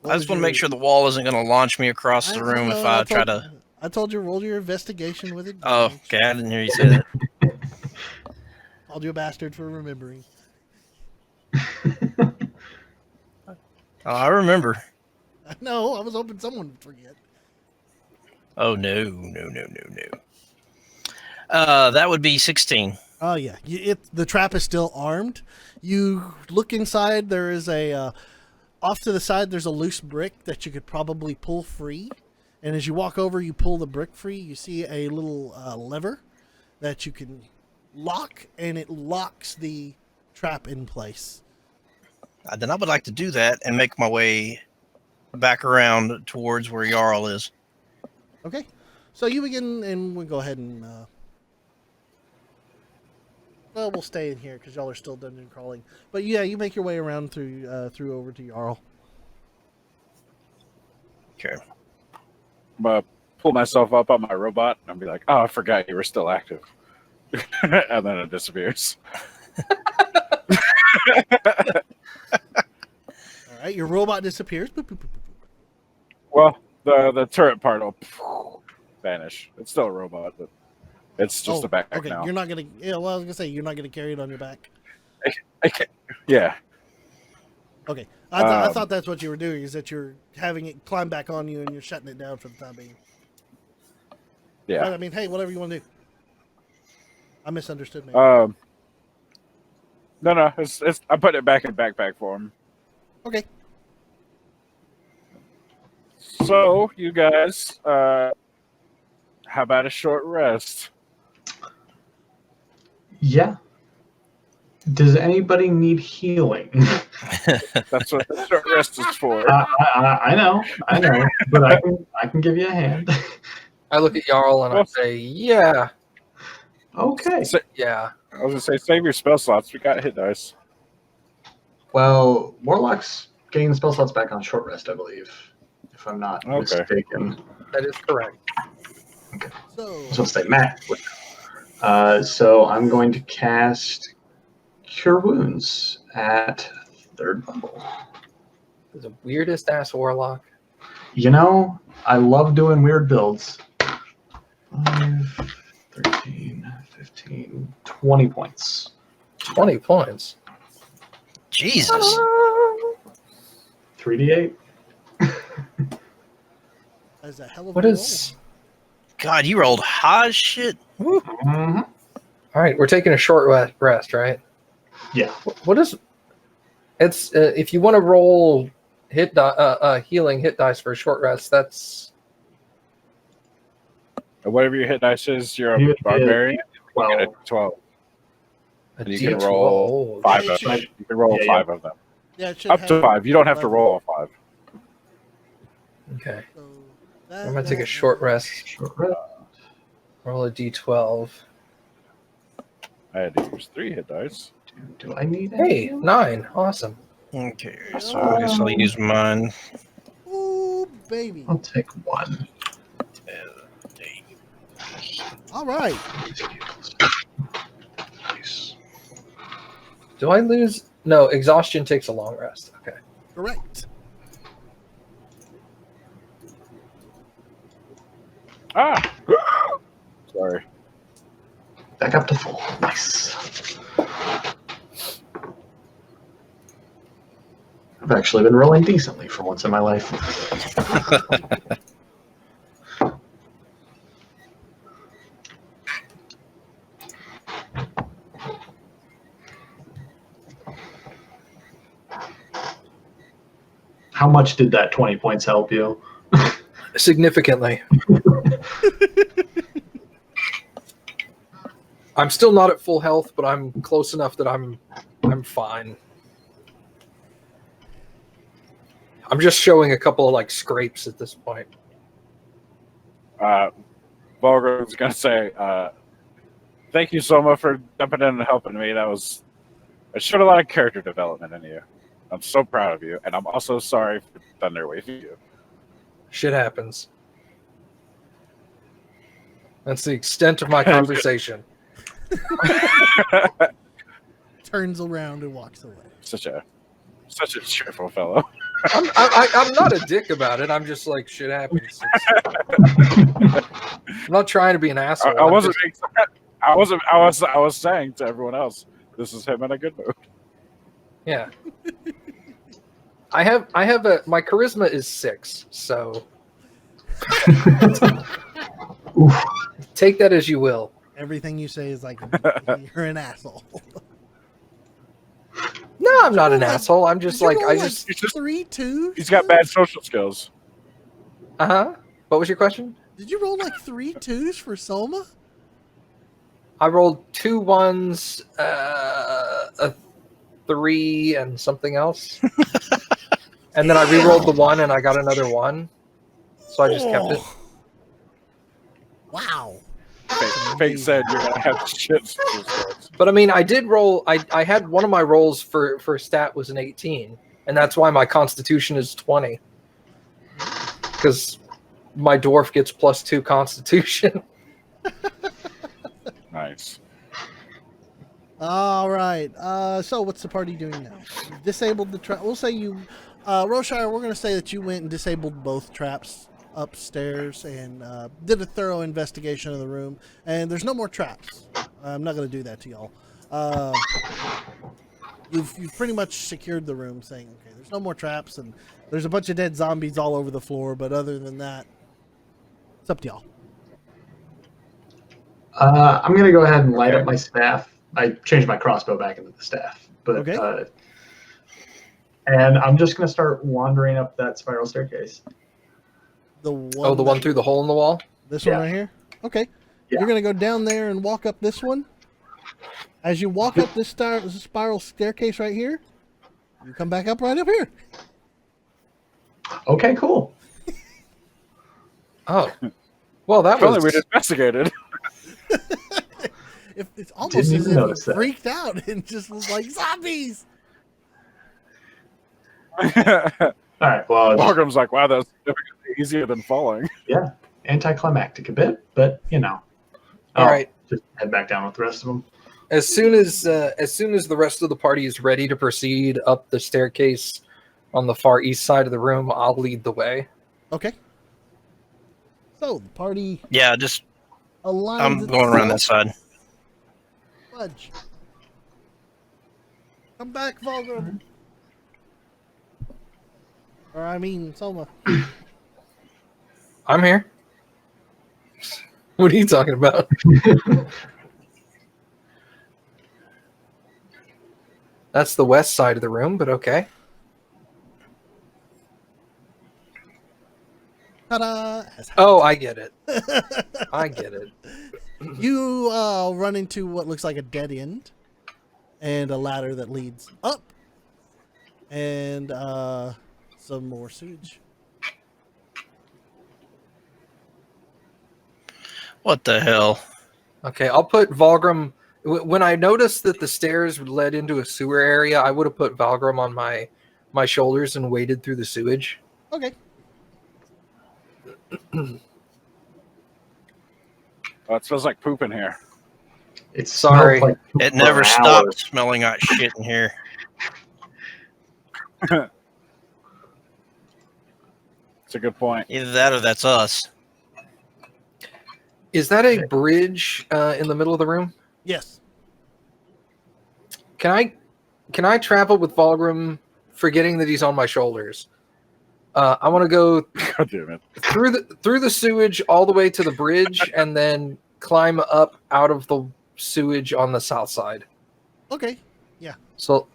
I just want to make sure the wall isn't going to launch me across the room if I try to. I told you roll your investigation with it. Oh, okay. I didn't hear you say that. Called you a bastard for remembering. Oh, I remember. No, I was hoping someone would forget. Oh, no. That would be 16. Oh yeah, the trap is still armed. You look inside. There is a off to the side. There's a loose brick that you could probably pull free. And as you walk over, you pull the brick free. You see a little lever that you can lock, and it locks the trap in place. Then I would like to do that and make my way back around towards where Jarl is. Okay, so you begin, and we'll go ahead and. Well, we'll stay in here because y'all are still dungeon crawling. But yeah, you make your way around through over to Jarl. Okay. I'm gonna pull myself up on my robot and be like, "Oh, I forgot you were still active," and then it disappears. All right, your robot disappears. Boop, boop, boop, boop, boop. Well, the turret part will vanish. It's still a robot, but it's just a backpack okay. now. You're not gonna. Yeah, well, I was gonna say you're not gonna carry it on your back. I can't, yeah. Okay, I thought that's what you were doing. Is that you're having it climb back on you and you're shutting it down for the time being. Yeah. But, I mean, hey, whatever you want to do. I misunderstood, maybe. No. It's I put it back in backpack form. Okay. So you guys, how about a short rest? Yeah. Does anybody need healing? That's what the short rest is for. I know, but I can give you a hand. I look at Jarl and I say, yeah, Okay. yeah. I was gonna say, save your spell slots. We got hit dice. Well, Warlock's getting the spell slots back on short rest, I believe, if I'm not Okay. mistaken. That is correct. So, So say Matt. So I'm going to cast Cure Wounds at third level. The weirdest ass warlock. You know, I love doing weird builds. 5, 13, 15, 20 points. 20 points. Jesus. 3d8. that's a hell of a What roll. is? God, you rolled high as shit. Woo. Mm-hmm. All right, we're taking a short rest, right? Yeah. What is? It's if you want to roll healing hit dice for a short rest, that's Whatever your hit dice is, you're You a get barbarian. You get a 12. 12. a And you D12. can roll 5 of them. Right. You can roll Yeah, 5 of them. Yeah, it should Up to have 5. You don't have to 11. roll all 5. Okay, So I'm gonna take a short rest. Short rest. Roll a D12. I had to use 3 hit dice. Do I need Hey, any? 9. Awesome. Okay, so I guess I'll use mine. Ooh, baby. I'll take 1. All right. Nice. Do I lose? No, exhaustion takes a long rest. Okay. Correct. Ah! Sorry. Back up to full. Nice. I've actually been rolling decently for once in my life. How much did that 20 points help you? Significantly. I'm still not at full health, but I'm close enough that I'm fine. I'm just showing a couple of like scrapes at this point. Vulgar was going to say, thank you so much for jumping in and helping me. It showed a lot of character development in you. I'm so proud of you. And I'm also sorry for Thunderwave you. Shit happens. That's the extent of my conversation. Turns around and walks away. Such a cheerful fellow. I'm not a dick about it. I'm just like, shit happens. I'm not trying to be an asshole. I wasn't. I was saying to everyone else, this is him in a good mood. Yeah. I have my charisma is 6, so take that as you will. Everything you say is like you're an asshole. No, I'm not an asshole. I'm just like I just 3 2s. He's got bad social skills. Uh-huh. What was your question? Did you roll like 3 2s for Soma? I rolled 2 1s, a 3 and something else. And then I re-rolled the 1 and I got another 1. So I just kept it. Wow. Fate said you're gonna have shit social skills. But I mean, I did roll. I had one of my rolls for stat was an 18, and that's why my Constitution is 20. Because my dwarf gets +2 Constitution. Nice. All right. So what's the party doing now? You've disabled the trap. We'll say you, Roshire. We're going to say that you went and disabled both traps upstairs and did a thorough investigation of the room. And there's no more traps. I'm not going to do that to y'all. You've pretty much secured the room, saying, okay, there's no more traps, and there's a bunch of dead zombies all over the floor. But other than that, it's up to y'all. I'm going to go ahead and light up my staff. I changed my crossbow back into the staff. But, Okay. And I'm just going to start wandering up that spiral staircase. The one. Oh, the one through the hole in the wall? This Yeah. one right here? Okay. Yeah. You're going to go down there and walk up this one. As you walk up this spiral staircase right here, you come back up right up here. Okay, cool. Oh. Well, that If only was... we'd investigated. If it's almost Didn't as even if notice it that. freaked out and just was like, zombies! All right, well, Walgram's like, wow, that's significantly easier than falling. yeah, anticlimactic a bit, but, you know. All right. Just head back down with the rest of them. As soon as the rest of the party is ready to proceed up the staircase on the far east side of the room, I'll lead the way. Okay. So the party Yeah, aligns. I'm going around that itself. side. Fudge. Come back, Volgrim. Or I mean, Soma. I'm here. What are you talking about? That's the west side of the room, but okay. Ta-da! Oh, I get it. I get it. You run into what looks like a dead end and a ladder that leads up and some more sewage. What the hell? Okay, I'll put Valgrim. When I noticed that the stairs led into a sewer area, I would have put Valgrim on my shoulders and waded through the sewage. Okay. Oh, it smells like poop in here. It Sorry. smelled like It for never an stopped hour. smelling like shit in here. It's a good point. Either that or that's us. Is that a bridge in the middle of the room? Yes. Can I travel with Valgrim, forgetting that he's on my shoulders? I want to go God damn it. through the sewage all the way to the bridge, and then climb up out of the sewage on the south side. Okay. So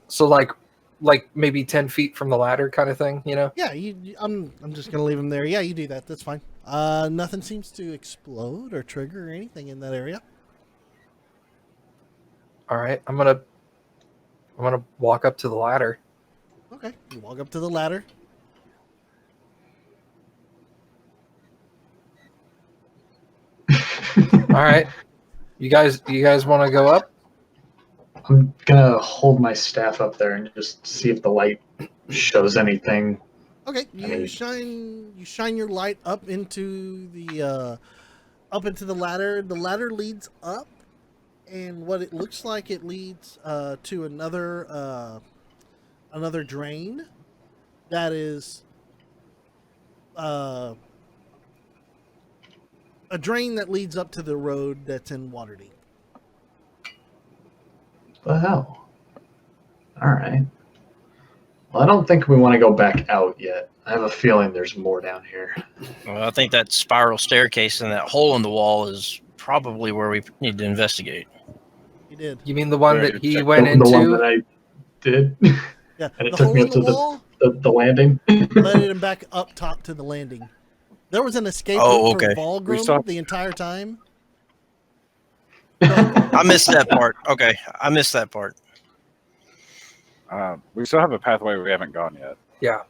like maybe 10 feet from the ladder, kind of thing, you know? Yeah, I'm just gonna leave him there. Yeah, you do that. That's fine. Nothing seems to explode or trigger or anything in that area. All right, I'm gonna walk up to the ladder. Okay. You walk up to the ladder. All right, you guys want to go up? I'm gonna hold my staff up there and just see if the light shows anything Okay, you shine your light up into the ladder. The ladder leads up, and what it looks like, it leads to another drain that is a drain that leads up to the road that's in Waterdeep. The hell? All right. Well, I don't think we want to go back out yet. I have a feeling there's more down here. Well, I think that spiral staircase and that hole in the wall is probably where we need to investigate. You did. You mean the one Very that he good. went The one into? that I did. Yeah, And it the took hole me in up to the wall the landing. led him back up top to the landing. There was an escape Oh, route okay. for We Volgrim saw- the entire time. I missed that part. Okay, I missed that part. We still have a pathway we haven't gone yet. Yeah.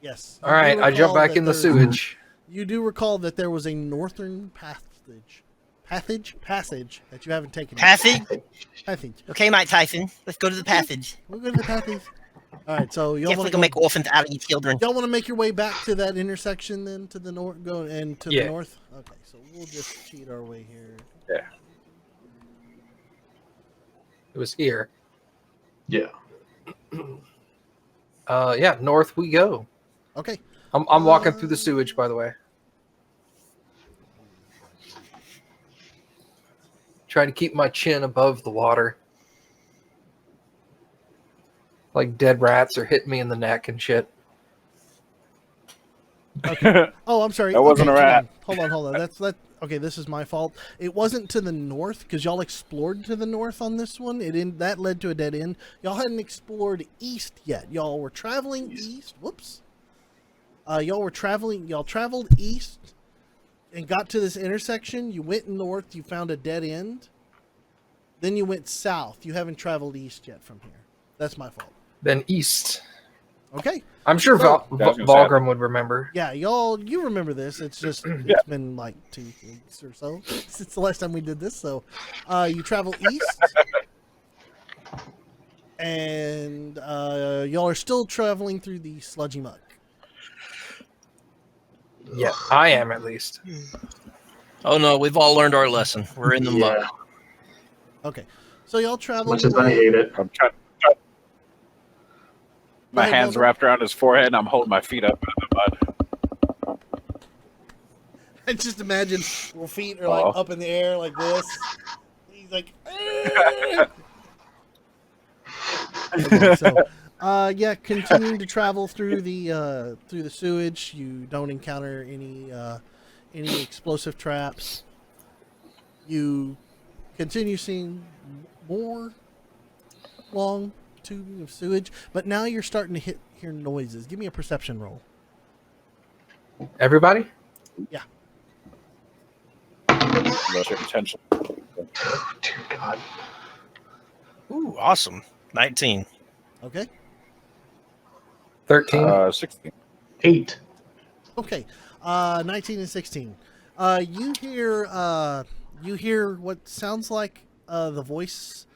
Yes. All right, I jump back in the sewage. You do recall that there was a northern passage that you haven't taken. yet. Passage. Okay, Mike Tyson, let's go to the passage. We'll go to the passage. All right, so y'all Definitely want to gonna make orphans out of you children. y'all want to make your way back to that intersection then to the north, go and to Yeah. the north. Okay, so we'll just cheat our way here. It was here. Yeah. Yeah, north we go. Okay. I'm walking through the sewage, by the way. Trying to keep my chin above the water. Like dead rats are hitting me in the neck and shit. Oh, I'm sorry. That wasn't a rat. Hold on. That's okay, this is my fault. It wasn't to the north because y'all explored to the north on this one. That led to a dead end. Y'all hadn't explored east yet. Y'all were traveling east. Whoops. Y'all traveled east and got to this intersection. You went north, you found a dead end. Then you went south. You haven't traveled east yet from here. That's my fault. Then east. Okay. I'm sure So- Volgrim would remember. Yeah, you remember this. It's just it's been like 2 weeks or so since the last time we did this. So, you travel east, and y'all are still traveling through the sludgy muck. Yeah, I am at least. Oh no, we've all learned our lesson. We're in the Yeah. muck. Okay, so y'all As travel. much as I hate it. I'm trying. My Right, hands Volgrim? wrapped around his forehead, and I'm holding my feet up in the mud. I just imagine your feet are like Oh. up in the air like this. He's like, okay, so, yeah, continuing to travel through the sewage. You don't encounter any explosive traps. You continue seeing more long tubing of sewage, but now you're starting to hear noises. Give me a perception roll. Everybody? That's your potential. Oh, dear God. Ooh, awesome. 19. Okay. 13. 16. 8. Okay, 19 and 16. You hear what sounds like the voice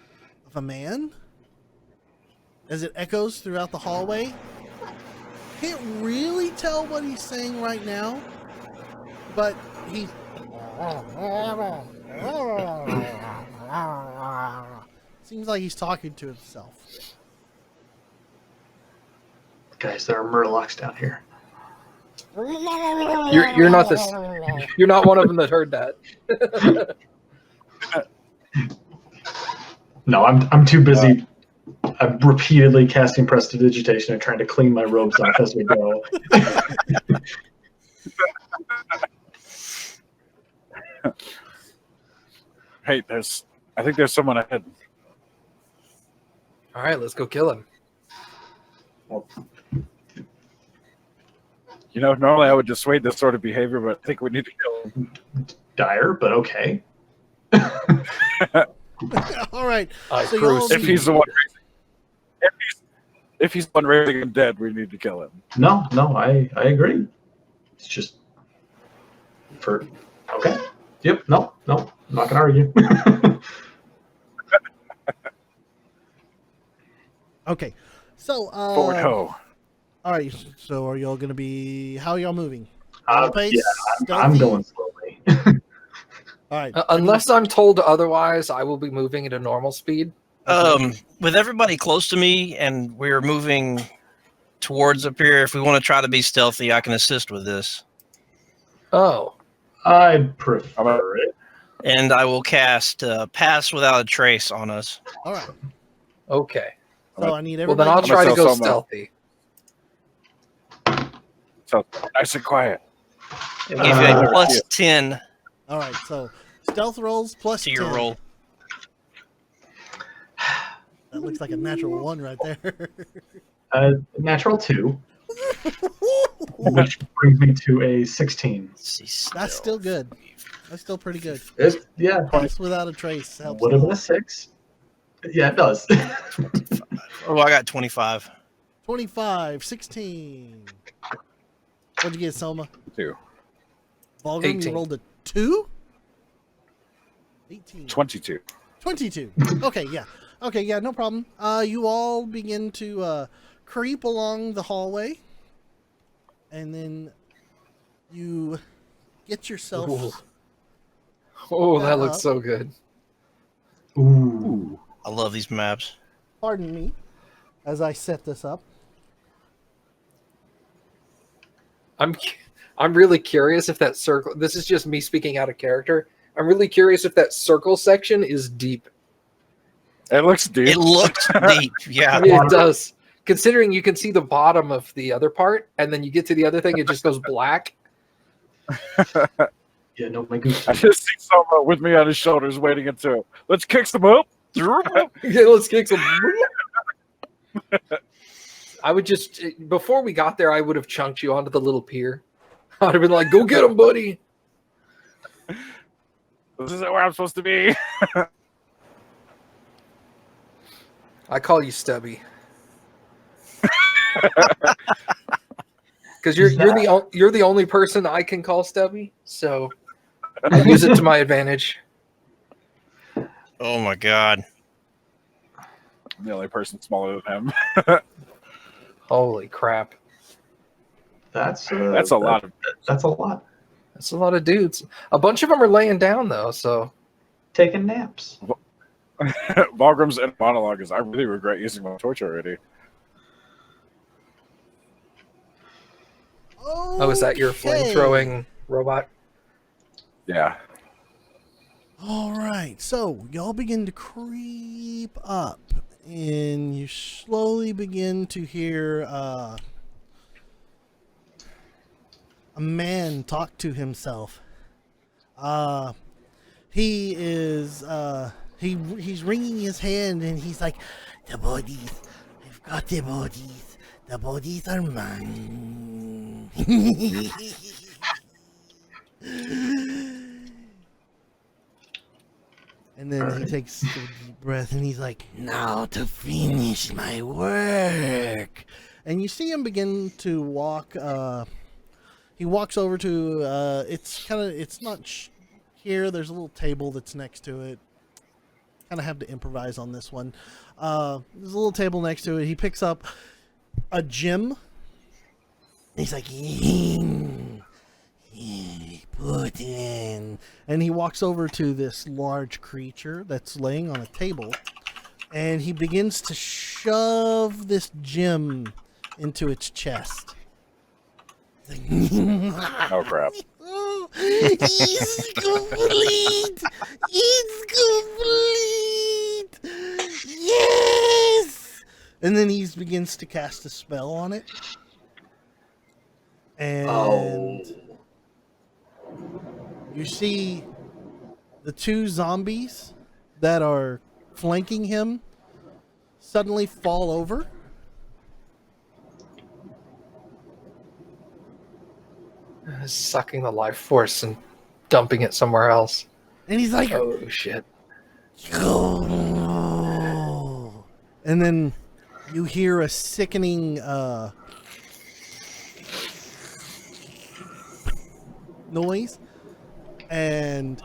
of a man as it echoes throughout the hallway. Can't really tell what he's saying right now, but he seems like he's talking to himself. Guys, there are murlocs down here. You're not You're not one of them that heard that. No, I'm too busy. I'm repeatedly casting prestidigitation and trying to clean my robes off as we go. Hey, I think there's someone ahead. All right, let's go kill him. You know, normally I would dissuade this sort of behavior, but I think we need to kill him. Dire, but okay. All right. I So y'all- proceed. If he's the one raising, if he's the one raising him dead, we need to kill him. No, I agree. It's just for okay. Yep. No, I'm not gonna argue. Okay. So, Forward ho. All right. So are y'all gonna be? How are y'all moving? Yeah, Pace? I'm Stealthy? going slowly. All right. Unless I'm told otherwise, I will be moving at a normal speed. With everybody close to me and we're moving towards up here, if we want to try to be stealthy, I can assist with this. Oh, I'd prefer it. And I will cast Pass Without a Trace on us. All right. okay. So I need Well, then everybody. I'll try to tell go someone. stealthy. So nice and quiet. It'll give you a Uh, plus 10 All right. So stealth rolls plus to your 10. roll. That looks like a natural 1 right there. Natural 2, which brings me to a 16. That's still good. That's still pretty good. Yeah, Pass without a trace helps. would a have been lot. a 6. Yeah, it does. Oh, I got 25. 25, 16. What'd you get, Selma? 2. Volgrim, you 18. rolled a 2? 18. 22. 22. Okay, yeah. Okay, yeah, no problem. You all begin to creep along the hallway, and then you get yourself. Ooh. Oh, that Back looks up. so good. Ooh. I love these maps. Pardon me, as I set this up. I'm really curious if that circle. This is just me speaking out of character. I'm really curious if that circle section is deep. It looks deep. It looks deep. Yeah. It does. Considering you can see the bottom of the other part, and then you get to the other thing, it just goes black. Yeah, no, my goose. I just see someone with me on his shoulders waiting into it. Let's kick some up. Yeah, let's kick some. I would just before we got there, I would have chunked you onto the little pier. I'd have been like, "Go get him, buddy." This isn't where I'm supposed to be. I call you Stubby because you're the only person I can call Stubby. So I use it to my advantage. Oh my god. I'm the only person smaller than him. Holy crap! That's That's a lot of. That's a lot. That's a lot of dudes. A bunch of them are laying down though. So Taking naps. Volgrim's inner monologue is, I really regret using my torch already. oh, is that your Okay. flame throwing robot? Yeah. All right, so y'all begin to creep up, and you slowly begin to hear a man talk to himself. He is he's wringing his hand, and he's like, "The bodies, I've got the bodies. The bodies are mine." And then he takes a deep breath and he's like, "Now to finish my work." And you see him begin to walk. He walks over to. It's not here. There's a little table that's next to it. Kind of have to improvise on this one. There's a little table next to it. He picks up a gem. He's like, put in. And he walks over to this large creature that's laying on a table, and he begins to shove this gem into its chest. Oh crap. Oh, it's complete! It's complete! Yes! And then he begins to cast a spell on it. And you see the two zombies that are flanking him suddenly fall over. Sucking the life force and dumping it somewhere else. And he's like, Oh shit! "Oh." And then you hear a sickening noise, and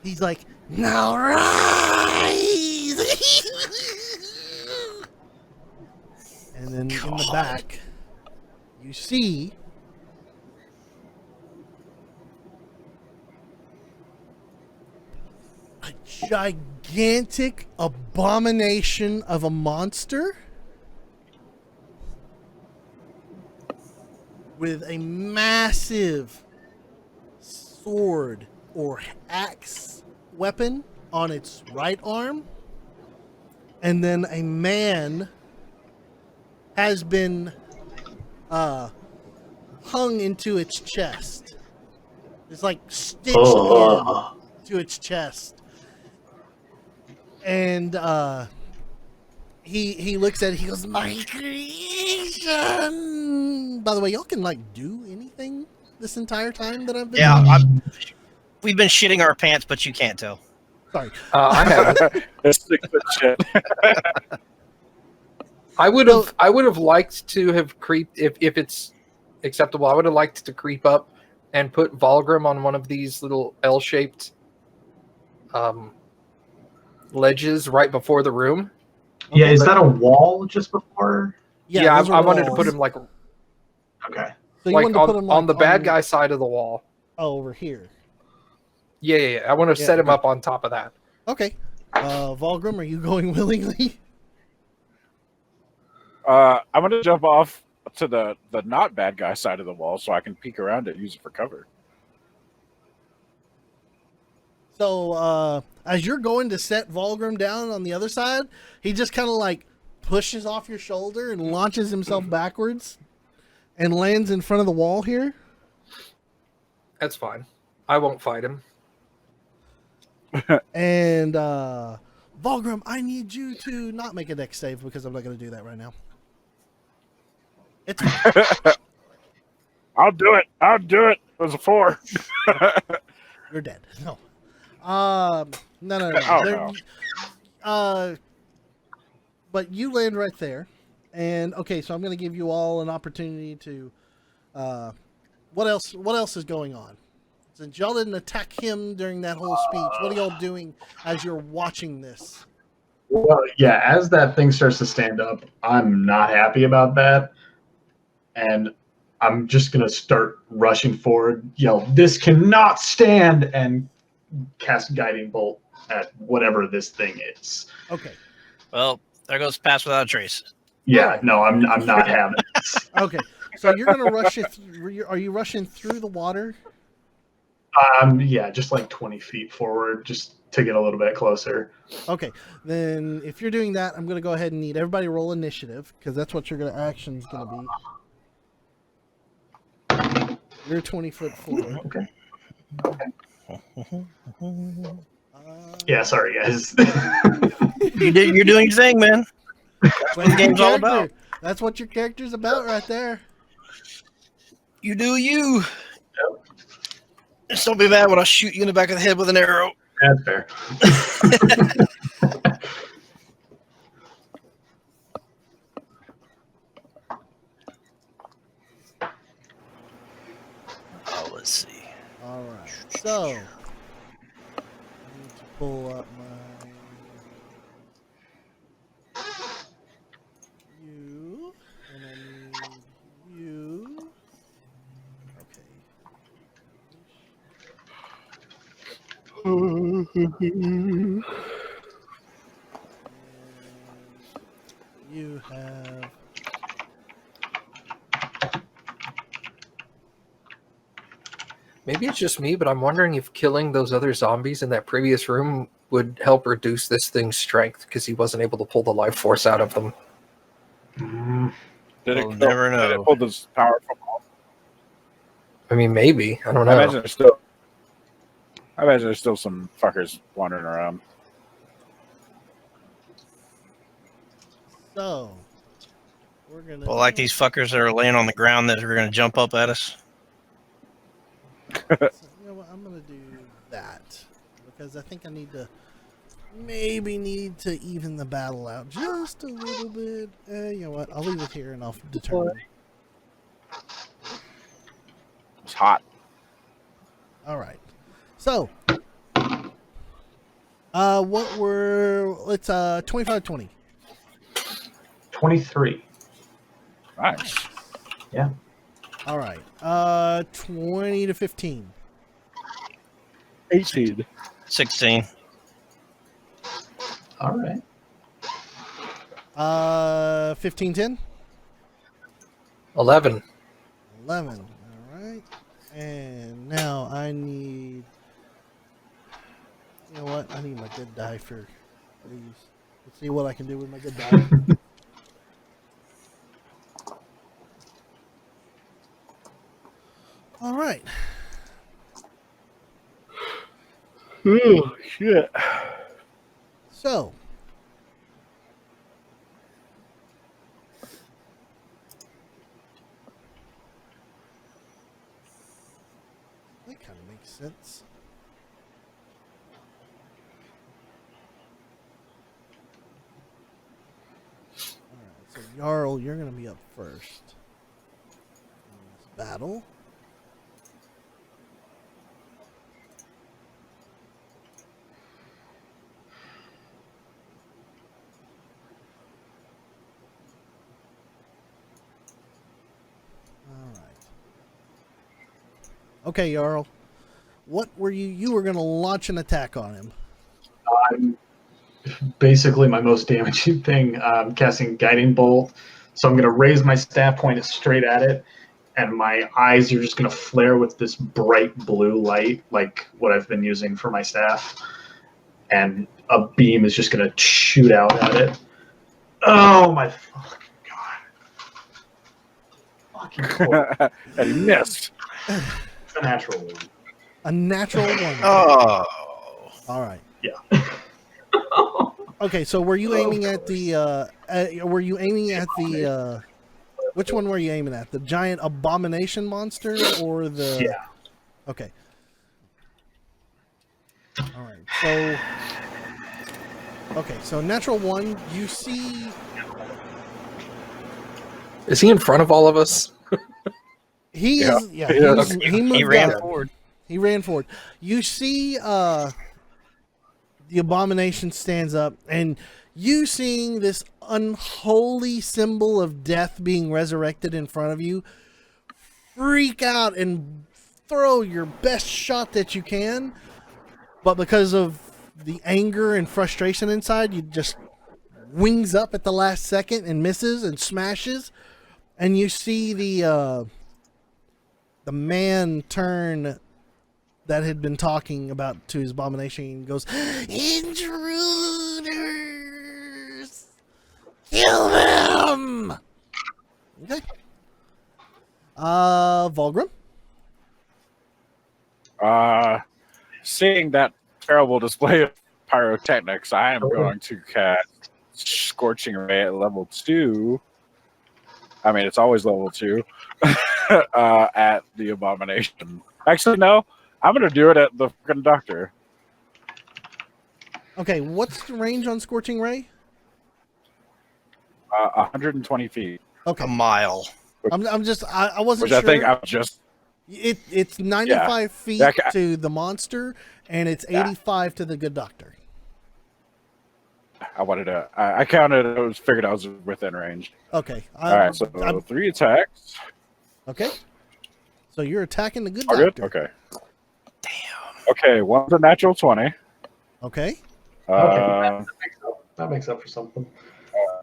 he's like, "Now rise!" And then in the back, you see a gigantic abomination of a monster with a massive sword or axe weapon on its right arm, and then a man has been hung into its chest. It's like stitched in to its chest, and he looks at it. He goes, "My creation." By the way, y'all can like do anything this entire time that I've been. Yeah, we've been shitting our pants, but you can't tell. Sorry. I haven't. It's 6 foot shit. I would have liked to have creeped if it's acceptable. I would have liked to creep up and put Volgrim on one of these little L-shaped ledges right before the room. Yeah, is that a wall just before? Yeah, those are I wanted to walls. put him like Okay. So you like wanted to put him on the bad on- guy side of the wall. Oh, over here. Yeah. I want to Yeah, set him okay. up on top of that. Okay. Volgrim, are you going willingly? I'm gonna jump off to the not bad guy side of the wall so I can peek around it and use it for cover. So, as you're going to set Volgrim down on the other side, he just kind of like pushes off your shoulder and launches himself backwards and lands in front of the wall here. That's fine. I won't fight him. And, Volgrim, I need you to not make a dex save because I'm not going to do that right now. It's I'll do it. It was a 4. You're dead. No. No. Oh, There- no. But you land right there. And okay, so I'm going to give you all an opportunity to what else is going on? Since y'all didn't attack him during that whole speech, what are y'all doing as you're watching this? Well, yeah, as that thing starts to stand up, I'm not happy about that. And I'm just going to start rushing forward, yell, "This cannot stand," and cast Guiding Bolt at whatever this thing is. Okay. Well, there goes Pass Without a Trace. Yeah, no, I'm not having it. Okay. So you're going to rush it. Are you rushing through the water? Yeah, just like 20 feet forward, just to get a little bit closer. Okay. Then if you're doing that, I'm going to go ahead and need everybody roll initiative because that's what your action's going to be. You're 20 foot forward. Okay. Yeah, sorry guys. You're doing your thing, man. That's what the game's all about. That's what your character's about right there. You do you. Just don't be mad when I shoot you in the back of the head with an arrow. That's fair. Oh, let's see. All right. So, I need to pull up my you, and I need you. Okay. You have. Maybe it's just me, but I'm wondering if killing those other zombies in that previous room would help reduce this thing's strength because he wasn't able to pull the life force out of them. Did We'll never Did know. it pull this powerful ball? I mean, maybe. I don't I know. imagine there's still some fuckers wandering around. So, we're gonna. Well, like these fuckers that are laying on the ground that are going to jump up at us. So, you know what? I'm gonna do that because I think I need to need to even the battle out just a little bit. You know what? I'll leave it here and I'll determine. It's hot. All right. So, what were let's 25-20. 23. Nice. Yeah. All right. 20 to 15. 18. 16. All right. 15, 10. 11. 11. All right. And now I need. You know what? I need my good die for these. Let's see what I can do with my good die. All right. Oh, shit. So. That kind of makes sense. Alright, so Jarl, you're going to be up first in this battle. Alright. Okay, Jarl. What were you were going to launch an attack on him? I'm basically my most damaging thing. Casting Guiding Bolt. So I'm going to raise my staff, point it straight at it, and my eyes are just going to flare with this bright blue light, like what I've been using for my staff. And a beam is just going to shoot out at it. Oh my fucking god. Fucking cool. And he missed. It's a natural one. A natural one. Oh. All right. Yeah. Okay, so were you aiming at the which one were you aiming at? The giant abomination monster or the Yeah. Okay. All right. So okay, so natural one, you see Is he in front of all of us? he Yeah. is yeah, Yeah. he moved He ran up. forward. He ran forward. You see the abomination stands up, and you seeing this unholy symbol of death being resurrected in front of you, freak out and throw your best shot that you can. But because of the anger and frustration inside, you just wings up at the last second and misses and smashes. And you see the man turn that had been talking about to his abomination and goes, "Intruders! Kill them!" Okay. Volgrim? Seeing that terrible display of pyrotechnics, I am going to cast Scorching Ray at level 2. I mean, it's always level 2 at the abomination. Actually, no. I'm going to do it at the fucking doctor. Okay, what's the range on Scorching Ray? 120 feet. Okay. A mile. I wasn't Which sure. I think I'm just... It's 95 feet Yeah, to the monster, and it's 85 to the good doctor. I wanted to... I counted. I figured I was within range. Okay. All right, so 3 attacks. Okay. So you're attacking the good All good? doctor. Okay. Damn. Okay, one's a natural 20. Okay. Okay. That makes up for something.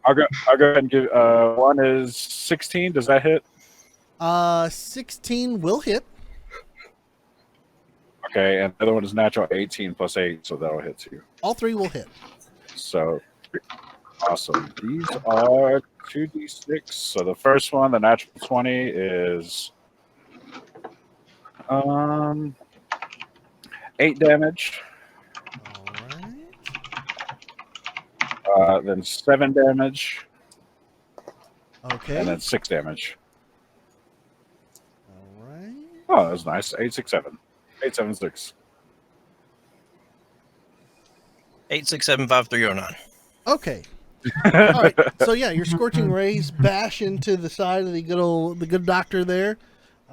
I'll go ahead and give... one is 16. Does that hit? 16 will hit. Okay, and the other one is natural 18 plus 8, so that'll hit too. All three will hit. So, awesome. These are 2d6. So the first one, the natural 20, is 8 damage. All right. Then 7 damage, Okay. and then 6 damage. All right. Oh, that's nice. 8, 6, 7. 8, 7, 6. 8675309. Okay. All right. So yeah, your scorching rays bash into the side of the good doctor there.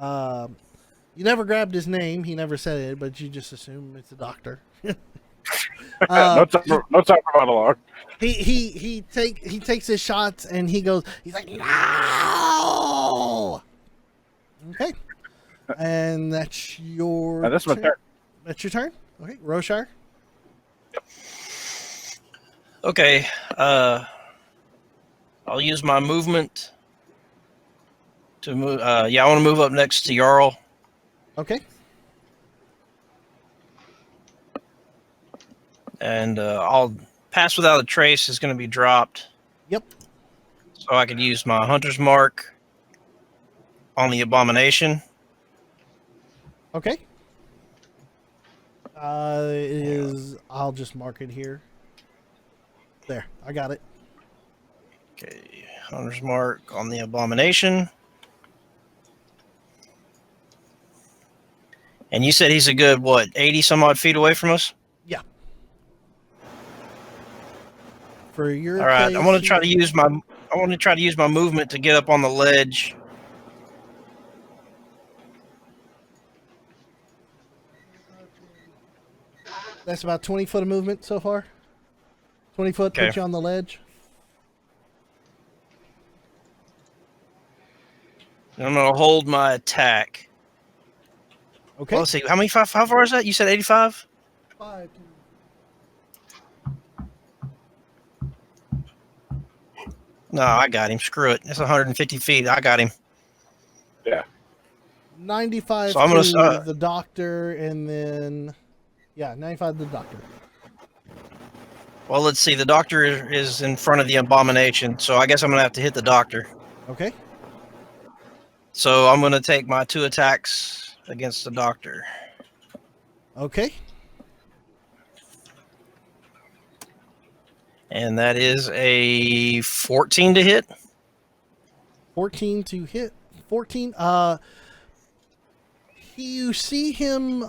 You never grabbed his name. He never said it, but you just assume it's a doctor. no time for monologue. He takes his shots and he's like, no. Okay, and that's your. That's my turn. That's your turn. Okay, Roshar. Okay. I'll use my movement to move. I want to move up next to Jarl. Okay. And I'll pass without a trace is going to be dropped. Yep. So I could use my hunter's mark on the abomination. Okay. It is. I'll just mark it here. There, I got it. Okay, hunter's mark on the abomination. And you said he's a good 80 some odd feet away from us? Yeah. For your All right, case, I want to try to use my movement to get up on the ledge. That's about 20 foot of movement so far. 20 foot Okay. puts you on the ledge. And I'm going to hold my attack. Okay. Well, let's see. How far is that? You said 85? 5. No, I got him. Screw it. That's 150 feet. I got him. Yeah. 95 So I'm gonna to the doctor, and then 95 to the doctor. Well, let's see. The doctor is in front of the abomination, so I guess I'm going to have to hit the doctor. Okay. So I'm going to take my 2 attacks against the doctor. Okay. And that is a 14 to hit. 14 to hit. 14. You see him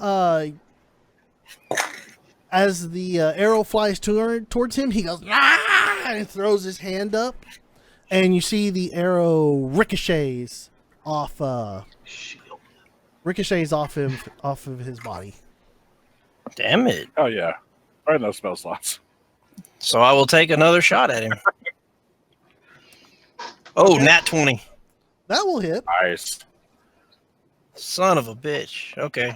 as the arrow flies towards him. He goes, ah! And throws his hand up, and you see the arrow ricochets off of his body. Damn it. Oh yeah. Right in those spell slots. So I will take another shot at him. Oh, Okay. nat 20. That will hit. Nice. Son of a bitch. Okay.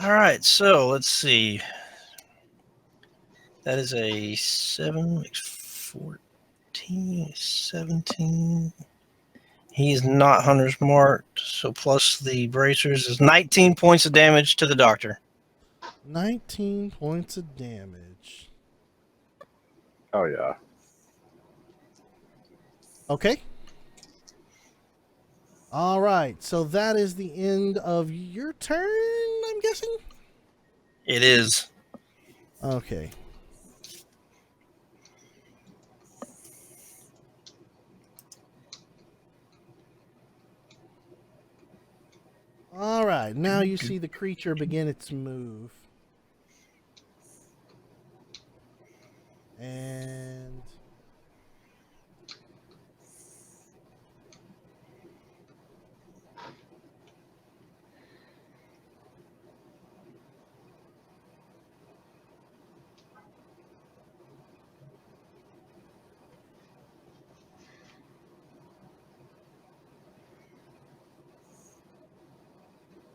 All right. So let's see. That is a 7, 14, 17. He's not hunter's marked. So plus the bracers is 19 points of damage to the doctor. 19 points of damage. Oh yeah. Okay. All right. So that is the end of your turn, I'm guessing? It is. Okay. All right. Now you see the creature begin its move. And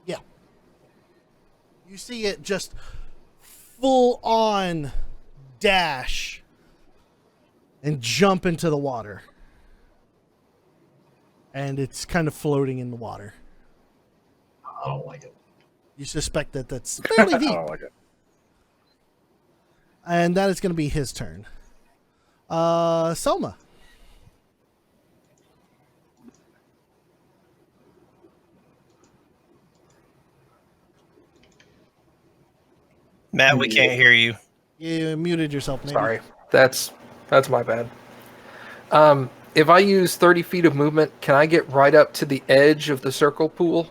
yeah. You see it just full on dash and jump into the water. And it's kind of floating in the water. I don't like it. You suspect that that's fairly I deep. don't like it. And that is going to be his turn. Soma. Matt, we can't hear you. You muted yourself, maybe. Sorry, that's my bad. If I use 30 feet of movement, can I get right up to the edge of the circle pool?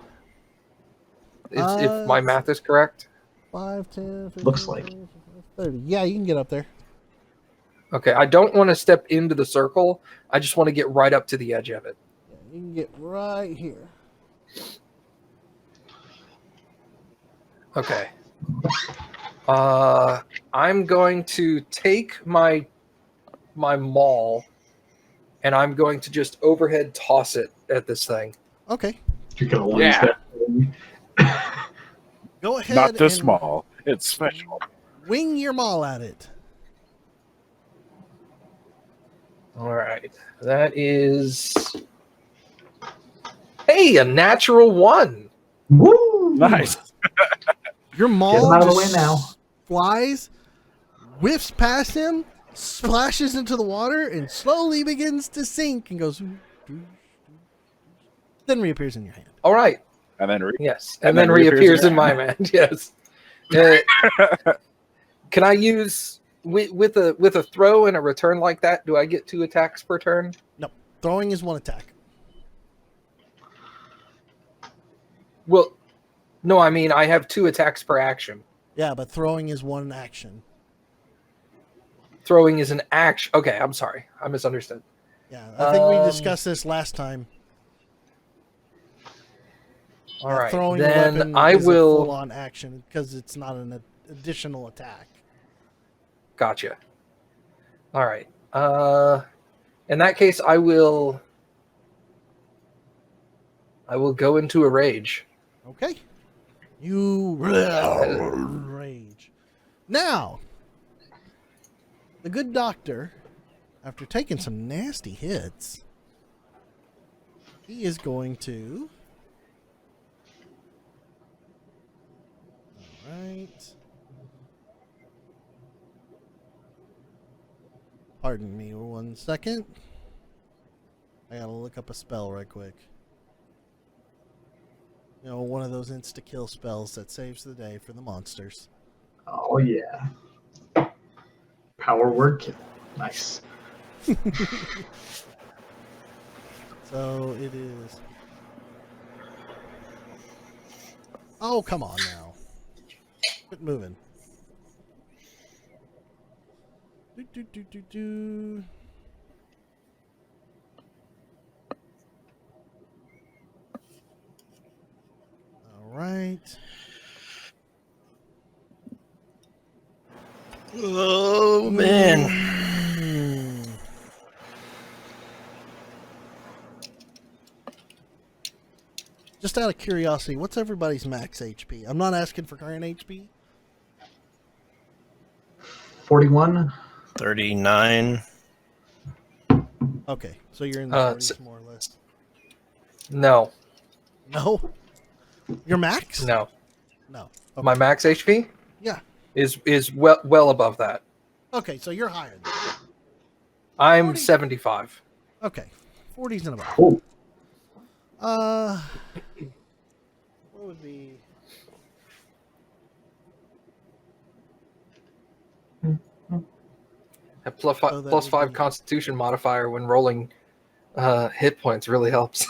If my math is correct. 5, 10, 15, Looks like. 30. Yeah, you can get up there. Okay, I don't want to step into the circle. I just want to get right up to the edge of it. Yeah, you can get right here. Okay. I'm going to take my maul, and I'm going to just overhead toss it at this thing. Okay. You're gonna lose Yeah. that thing. Go ahead. Not this and small. It's special. Wing your maul at it. All right, that is a natural 1. Woo! Nice. Your Get maul him out of the just way now. flies, whiffs past him, splashes into the water, and slowly begins to sink and goes. Then reappears in your hand. All right, And then yes, And and then then reappears in reappears my hand. Yes. Can I use with a throw and a return like that? Do I get 2 attacks per turn? Throwing is 1 attack. Well, no, I mean I have 2 attacks per action. Yeah, but throwing is 1 action. Throwing is an action. Okay, I'm sorry, I misunderstood. Yeah, I think we discussed this last time. All right, Throwing a then weapon I is a will. full-on action because it's not an additional attack. Gotcha. All right. In that case, I will go into a rage. Okay. You rage. Now, the good doctor, after taking some nasty hits, he is going to. All right. Pardon me 1 second. I gotta look up a spell right quick. You know, one of those insta-kill spells that saves the day for the monsters. Oh yeah. Power word kill. Nice. So it is. Oh, come on now. Quit moving. Do. All right. Oh man. Just out of curiosity, what's everybody's max HP? I'm not asking for current HP. 41. 39. Okay, so you're in the 40s more or less. No, No? Your max? no. No. Okay. My max HP Yeah. is well above that. Okay, so you're higher than that. I'm 40. 75. Okay. 40s and above. Cool. What would be A plus So that plus would 5 be- Constitution modifier when rolling hit points really helps.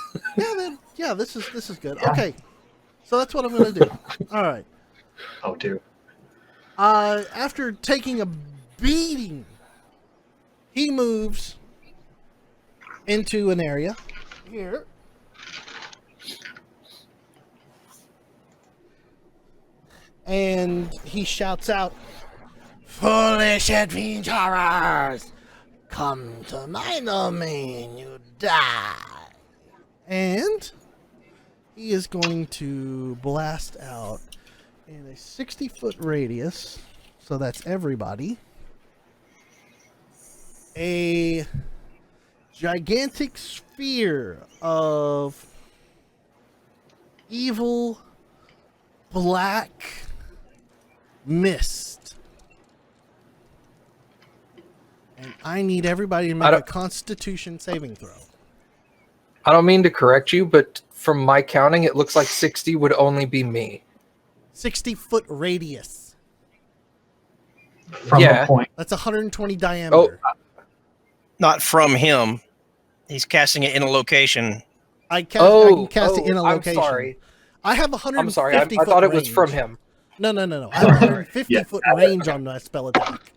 yeah, this is good. Okay. So that's what I'm gonna do. All right. Oh, dude. After taking a beating, he moves into an area here. And he shouts out, "Foolish adventurers, come to my domain, you die." And he is going to blast out in a 60-foot radius, so that's everybody, a gigantic sphere of evil black mist. And I need everybody to make a Constitution saving throw. I don't mean to correct you, but from my counting, it looks like 60 would only be me. 60-foot radius. From Yeah. a point. That's 120 diameter. Not from him. He's casting it in a location. I can cast it in a location. I'm sorry. I have 150 I'm sorry. I foot thought it was range. from him. No. I have 150 Yeah. foot range on my spell attack.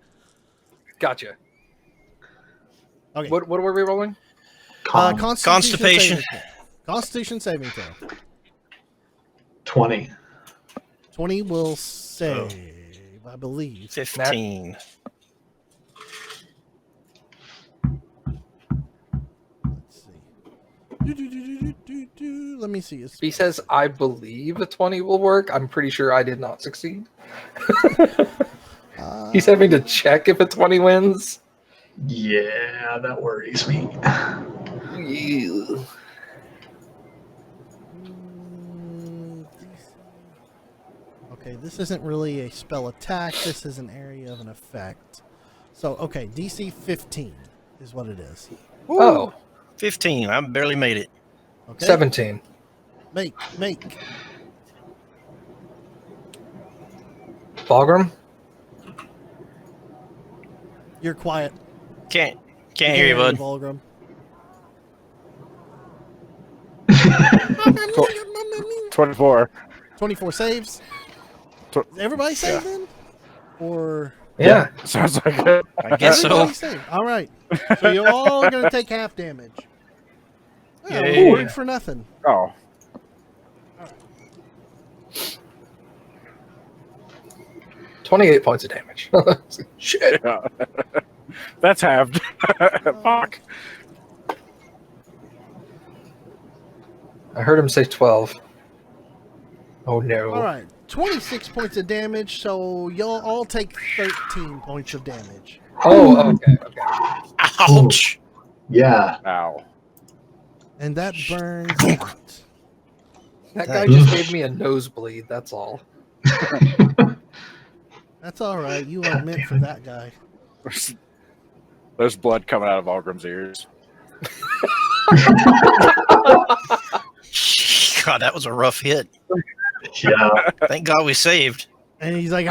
Gotcha. Okay. What were we rolling? Constipation. saving throw. Constitution saving throw. 20. 20 will save, I believe. 15. Let's see. Let me see. If he says, I believe a 20 will work, I'm pretty sure I did not succeed. He's having to check if a 20 wins. Yeah, that worries me. Ew. Okay, this isn't really a spell attack. This is an area of an effect. So, okay, DC 15 is what it is. Oh, 15. I barely made it. Okay. 17. Make. Fulgrim? You're quiet. Can't hear you, bud. Volgrim. 24. 24 saves. Tw- Everybody save then? Or Yeah. Sounds like it. I guess so. everybody save? All right. So you're all going to take half damage. Yeah, Yay. reward for nothing. Oh. 28 points of damage. Shit. Yeah. That's halved. Fuck. I heard him say 12. Oh no. All right. 26 points of damage, so y'all all take 13 points of damage. Oh, okay. Ouch. Yeah. Ow. And that burns out. That guy just gave me a nosebleed, that's all. That's all right. You are meant for that guy. There's blood coming out of Algrim's ears. God, that was a rough hit. Yeah. Thank God we saved. And he's like,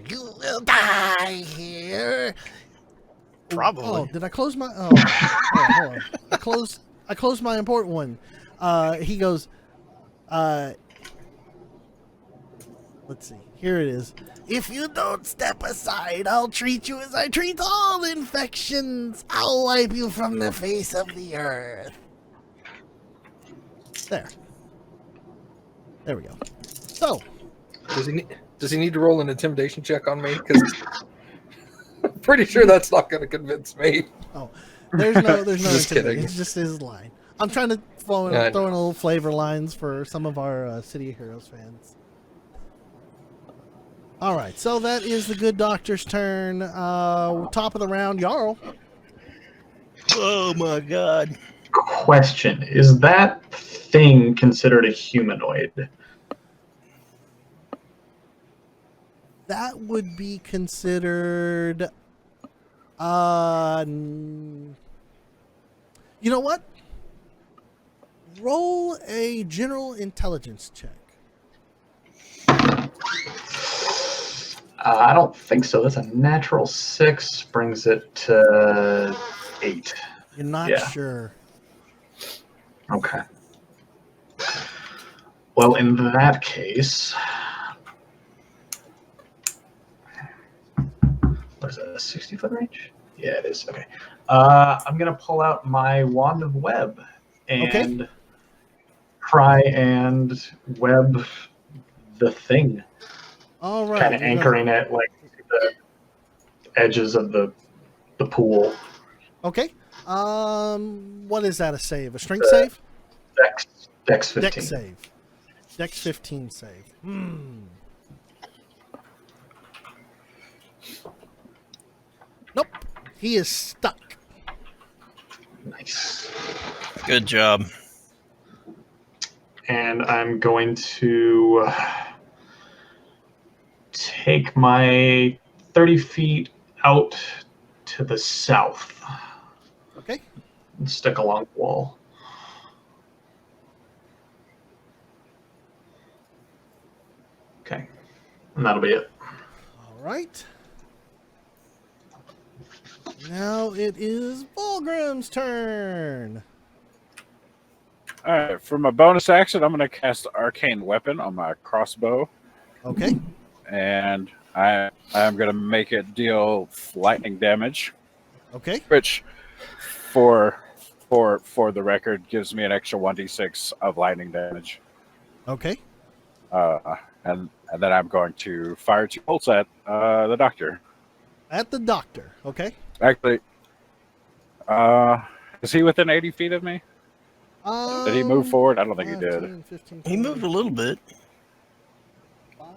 you will die here. Probably. Oh, did I close my? Oh, hold on. I closed my important one. He goes, let's see. Here it is. If you don't step aside, I'll treat you as I treat all infections. I'll wipe you from the face of the earth. There we go. So, Does he need to roll an intimidation check on me? Because I'm pretty sure that's not going to convince me. there's no Just kidding. It's just his line. I'm trying to throw in Yeah, I a little flavor lines for some of our City of Heroes fans. All right, so that is the good doctor's turn. Top of the round, Jarl. Oh my God. Question: is that thing considered a humanoid? That would be considered. You know what? Roll a general intelligence check. I don't think so. That's a natural 6, brings it to 8. You're not Yeah. sure. Okay. Well, in that case, what is that, a 60-foot range? Yeah, it is. Okay. I'm going to pull out my Wand of Web and try and web the thing, All right. kind of anchoring it like the edges of the pool. Okay. What is that? A save? A strength save? Dex 15. Dex save. Dex 15 save. Nope. He is stuck. Nice. Good job. And I'm going to take my 30 feet out to the south Okay. and stick along the wall. Okay. And that'll be it. All right. Now it is Volgrim's turn. All right, for my bonus action, I'm going to cast Arcane Weapon on my crossbow, Okay. and I'm going to make it deal lightning damage, Okay. which, for the record, gives me an extra 1d6 of lightning damage. Okay. and then I'm going to fire 2 bolts at the doctor. At the doctor. Okay. Actually, is he within 80 feet of me? Did he move forward? I don't think he did. 10, 15, He moved a little bit. 5.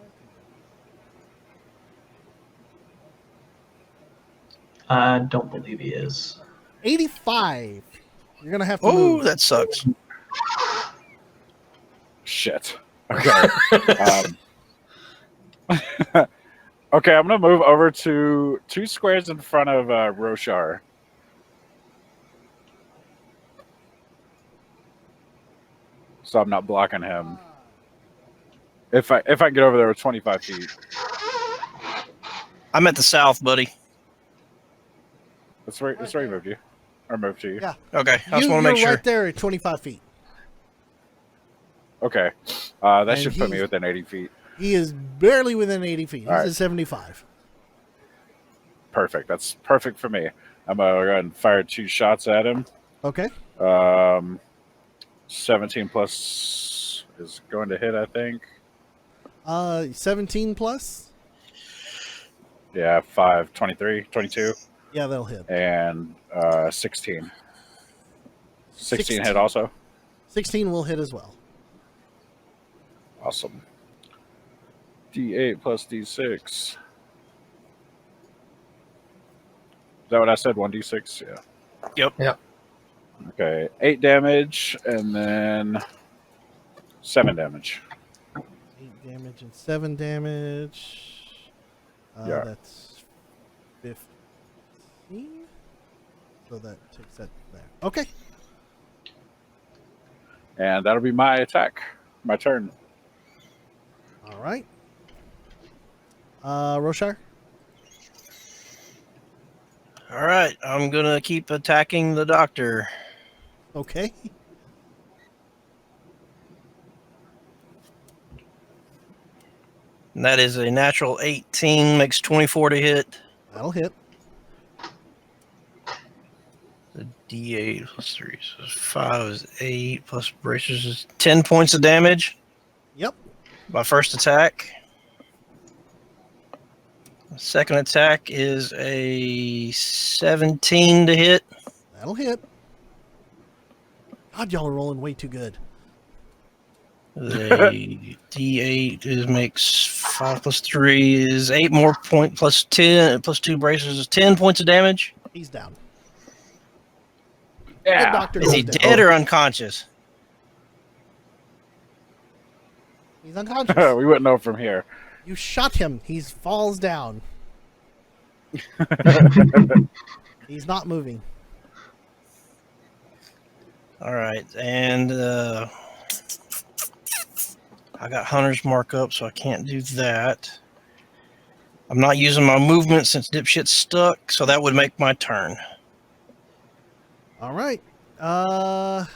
I don't believe he is. 85. You're gonna have to Oh, move. that sucks. Shit. Okay. Okay, I'm gonna move over to 2 squares in front of Roshar. So I'm not blocking him. If I can get over there with 25 feet. I'm at the south, buddy. That's where he moved you. Or moved to you. Yeah. Okay, I just You're want to make sure. right there at 25 feet. Okay. That And should put me he's- within 80 feet. He is barely within 80 feet. He's All right. at 75. Perfect. That's perfect for me. I'm gonna go ahead and fire 2 shots at him. Okay. 17 plus is going to hit, I think. 17 plus? Yeah, 5, 23, 22, Yeah, that'll hit. and 16. 16 hit 16. also. 16 will hit as well. Awesome. D8 plus D6. Is that what I said? 1D6? Yeah. Yep. Yep. Okay. 8 damage, and then 7 damage. 8 damage and 7 damage. Yeah. That's 15. So that takes that there. Okay. And that'll be my attack. My turn. All right. Roshar? All right, I'm gonna keep attacking the doctor. Okay. And that is a natural 18, makes 24 to hit. That'll hit. The D8 plus 3, so 5 is 8, plus bracers is 10 points of damage. Yep. My first attack. The second attack is a 17 to hit. That'll hit. God, y'all are rolling way too good. The D8 is makes 5 plus 3 is 8 more point plus 10 plus 2 bracers is 10 points of damage. He's down. Yeah. The doctor Is he goes down. dead or unconscious? He's unconscious. We wouldn't know from here. You shot him. He falls down. He's not moving. All right, and I got Hunter's Mark up, so I can't do that. I'm not using my movement since Dipshit's stuck, so that would make my turn. All right. Now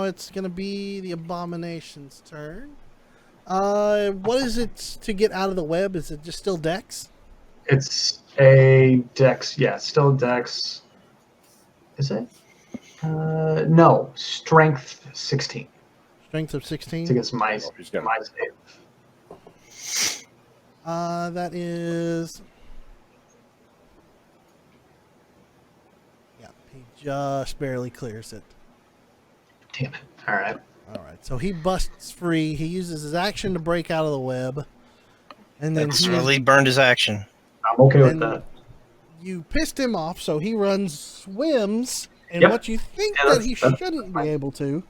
it's gonna be the Abomination's turn. What is it to get out of the web? Is it just still Dex? It's a dex. Yeah, still dex. Is it? No, strength 16. Strength of It's 16. against my Oh, he's got- my save. That is. Yeah, he just barely clears it. Damn it! All right. All right, so he busts free. He uses his action to break out of the web, and then That's he really burned his action. I'm okay with And- that. you pissed him off, so he runs, swims, and Yep. what you think Yeah, that he that's shouldn't be fine. able to,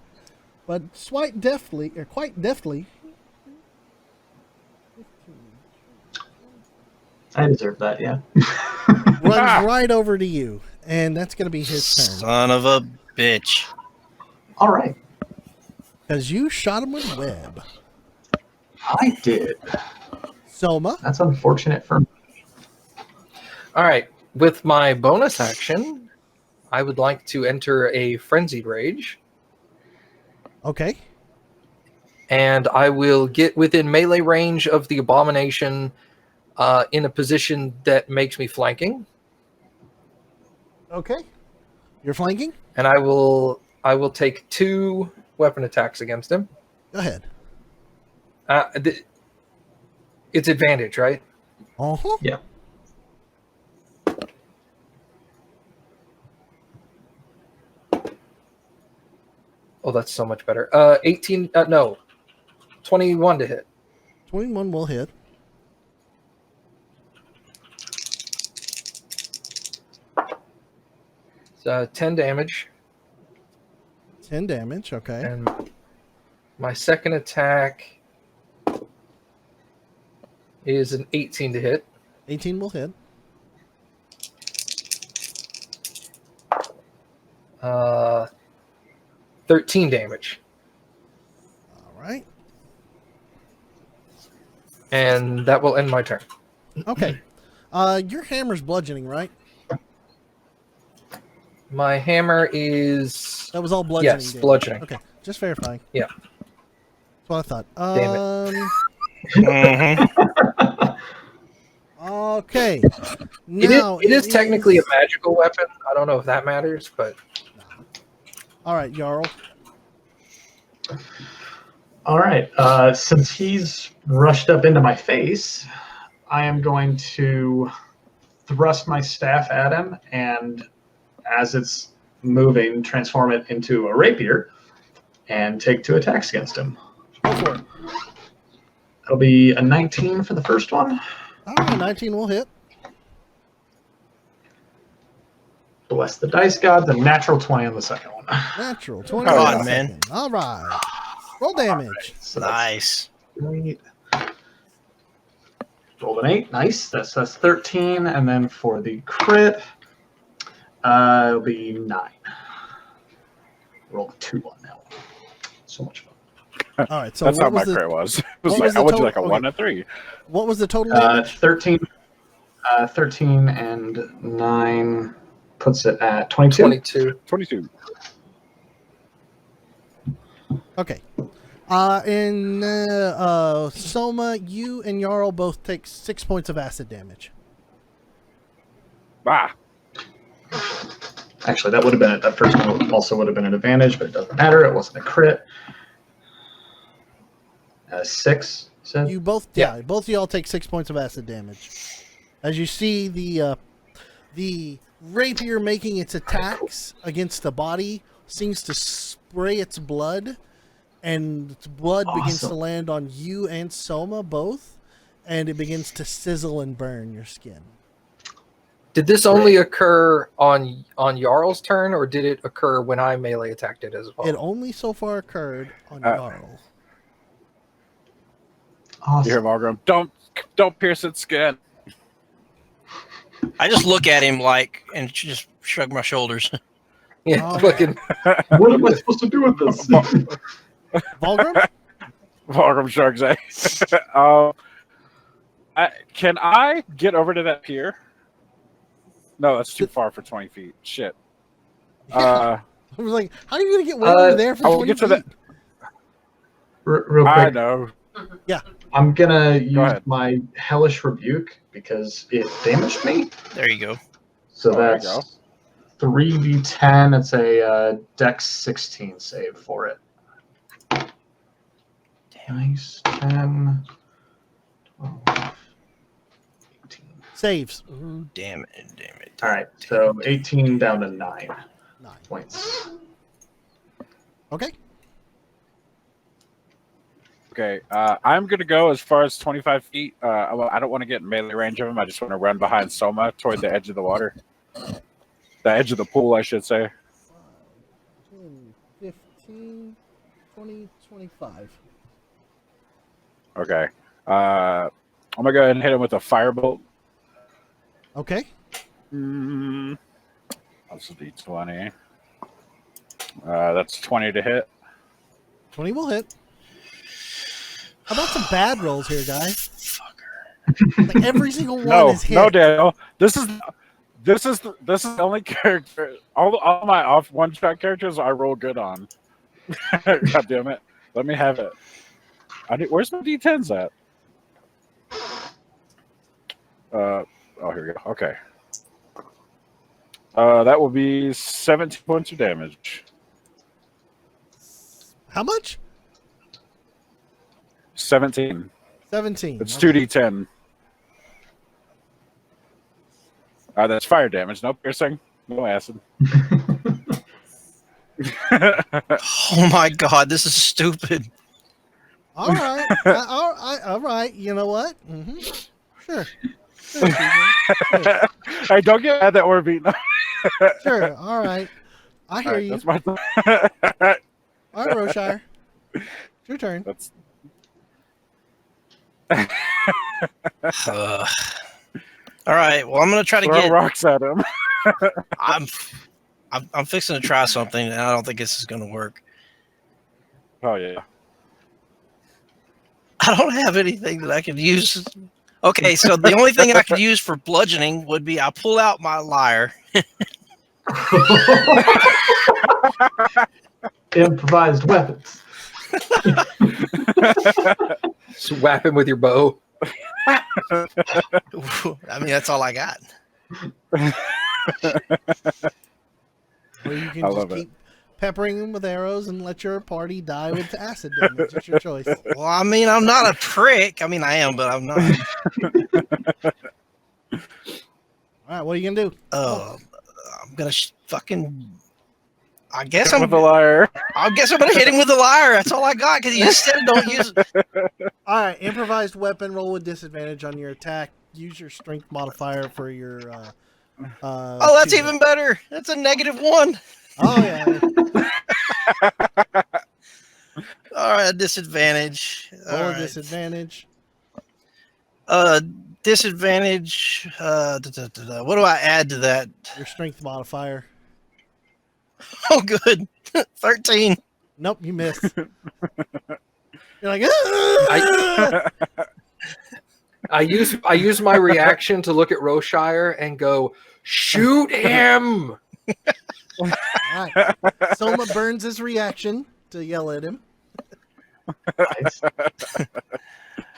but quite deftly, I deserve that. Yeah. runs right over to you, and that's going to be his turn Son of a bitch. All right. because you shot him with web. I did. Soma, That's unfortunate for me. All right. With my bonus action, I would like to enter a frenzied rage, okay, and I will get within melee range of the abomination in a position that makes me flanking, okay, you're flanking. and I will take 2 weapon attacks against him. Go ahead. It's advantage, right? Uh-huh. Yeah. Oh, that's so much better. 18. No, 21 to hit. 21 will hit. It's 10 damage, 10 damage. Okay. and my second attack is an 18 to hit. 18 will hit. 13 damage, All right. and that will end my turn. Okay. Your hammer's bludgeoning, right? My hammer is That was all bludgeoning. yes, damage. bludgeoning. Okay, just verifying. Yeah. That's what I thought. Damn Mhm. Okay. It Now is, it is technically a magical weapon. I don't know if that matters, but All right, Jarl. All right. Since he's rushed up into my face, I am going to thrust my staff at him, and as it's moving, transform it into a rapier and take 2 attacks against him. Go for it. It'll be a 19 for the first one. All right, 19 will hit. Bless the dice gods, a natural 20 on the second one. Natural 20. Come on on, the man. second. All right. Roll damage. So that's Nice. 8. Rolled an 8. Nice. That's 13. And then for the crit, it'll be 9. Rolled a 2 on that one. So much fun. All right. So That's how what my was the crit was. It what was was like, the I would do total? like a Okay. 1 and 3. what was the total damage? 13. 13 and 9 puts it at 22. 22. 22. Okay. Soma, you and Jarl both take 6 points of acid damage. Ah. Actually, that would have been it. That first one also would have been an advantage, but it doesn't matter. It wasn't a crit. 6, you said? You both, yeah, both of y'all take 6 points of acid damage. As you see the rapier making its attacks against the body seems to spray its blood, and its blood begins to Awesome. land on you and Soma both, and it begins to sizzle and burn your skin. Did this only occur on Jarl's turn, or did it occur when I melee attacked it as well? It only so far occurred on Uh, Jarl. You hear Awesome. Malgrim, don't pierce its skin. I just look at him like and just shrug my shoulders. Yeah, Oh. fucking. What am I supposed to do with this? Volgrim? Malgrim shrugs. Can I get over to that pier? No, that's too far for 20 feet. Shit. I was like, how are you going to get way over there for I will 20 get to feet? Real I quick, know. I'm gonna use ahead. my hellish rebuke because it damaged me. There you go. So Oh, there you that's 3d10. It's a Dex 16 save for it. Nice. 10, 12, 18. Saves. Ooh, damn it. All right, so 18 down to 9 9. points. Okay. Okay, I'm going to go as far as 25 feet. Well, I don't want to get in melee range of him. I just want to run behind Soma toward the edge of the water. The edge of the pool, I should say. 10, 15, 20, 25. Okay. I'm going to go ahead and hit him with a firebolt. Okay. That's a d20. That's 20 to hit. 20 will hit. How about some bad rolls here, guys? Like every single one No, is hit. no, Daniel. This is the only character. All my off one shot characters I roll good on. God damn it! Let me have it. Where's my d10s at? Oh, here we go. Okay. That will be 17 points of damage. How much? 17. 17. It's Okay. 2d10. That's fire damage. No piercing. No acid. Oh my god, this is stupid. All right. All right. You know what? Sure. Sure, TJ. Hey, don't get mad that we're beating. Sure. All right. I hear you. That's my. All right, Roshire. It's your turn. That's. All right. Well, I'm gonna try to Throw get. rocks at him. I'm fixing to try something, and I don't think this is gonna work. Oh yeah. I don't have anything that I could use. Okay, so the only thing I could use for bludgeoning would be I pull out my lyre. Improvised weapons. Just whap him with your bow. I mean, that's all I got. Or you can I just love it. keep peppering them with arrows and let your party die with acid damage. It's your choice. Well, I mean, I'm not a prick. I mean, I am, but I'm not. All right, what are you gonna do? I'm gonna fucking. I guess With the liar. I guess I'm gonna hit him with the lyre. That's all I got because you said don't use it. All right, improvised weapon. Roll with disadvantage on your attack. Use your strength modifier for your. Oh, that's even better. That's a -1. Oh yeah. All right, disadvantage. Roll All with right. disadvantage. Disadvantage. What do I add to that? Your strength modifier. Oh, good. 13. Nope, you missed. You're like. "Ah!" I use my reaction to look at Roshire and go, shoot him. All right. Soma burns his reaction to yell at him. Nice.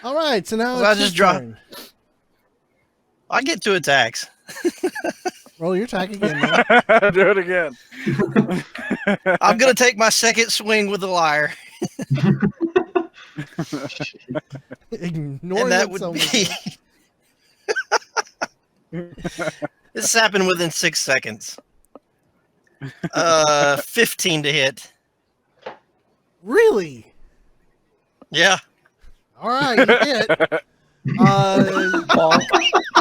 All right, so now Well, I it's just your drop- turn. I get 2 attacks. Roll your attack again. Man. Do it again. I'm gonna take my second swing with the lyre, Ignoring and that what would Soma be. said. This happened within 6 seconds. 15 to hit. Really? Yeah. All right, you hit.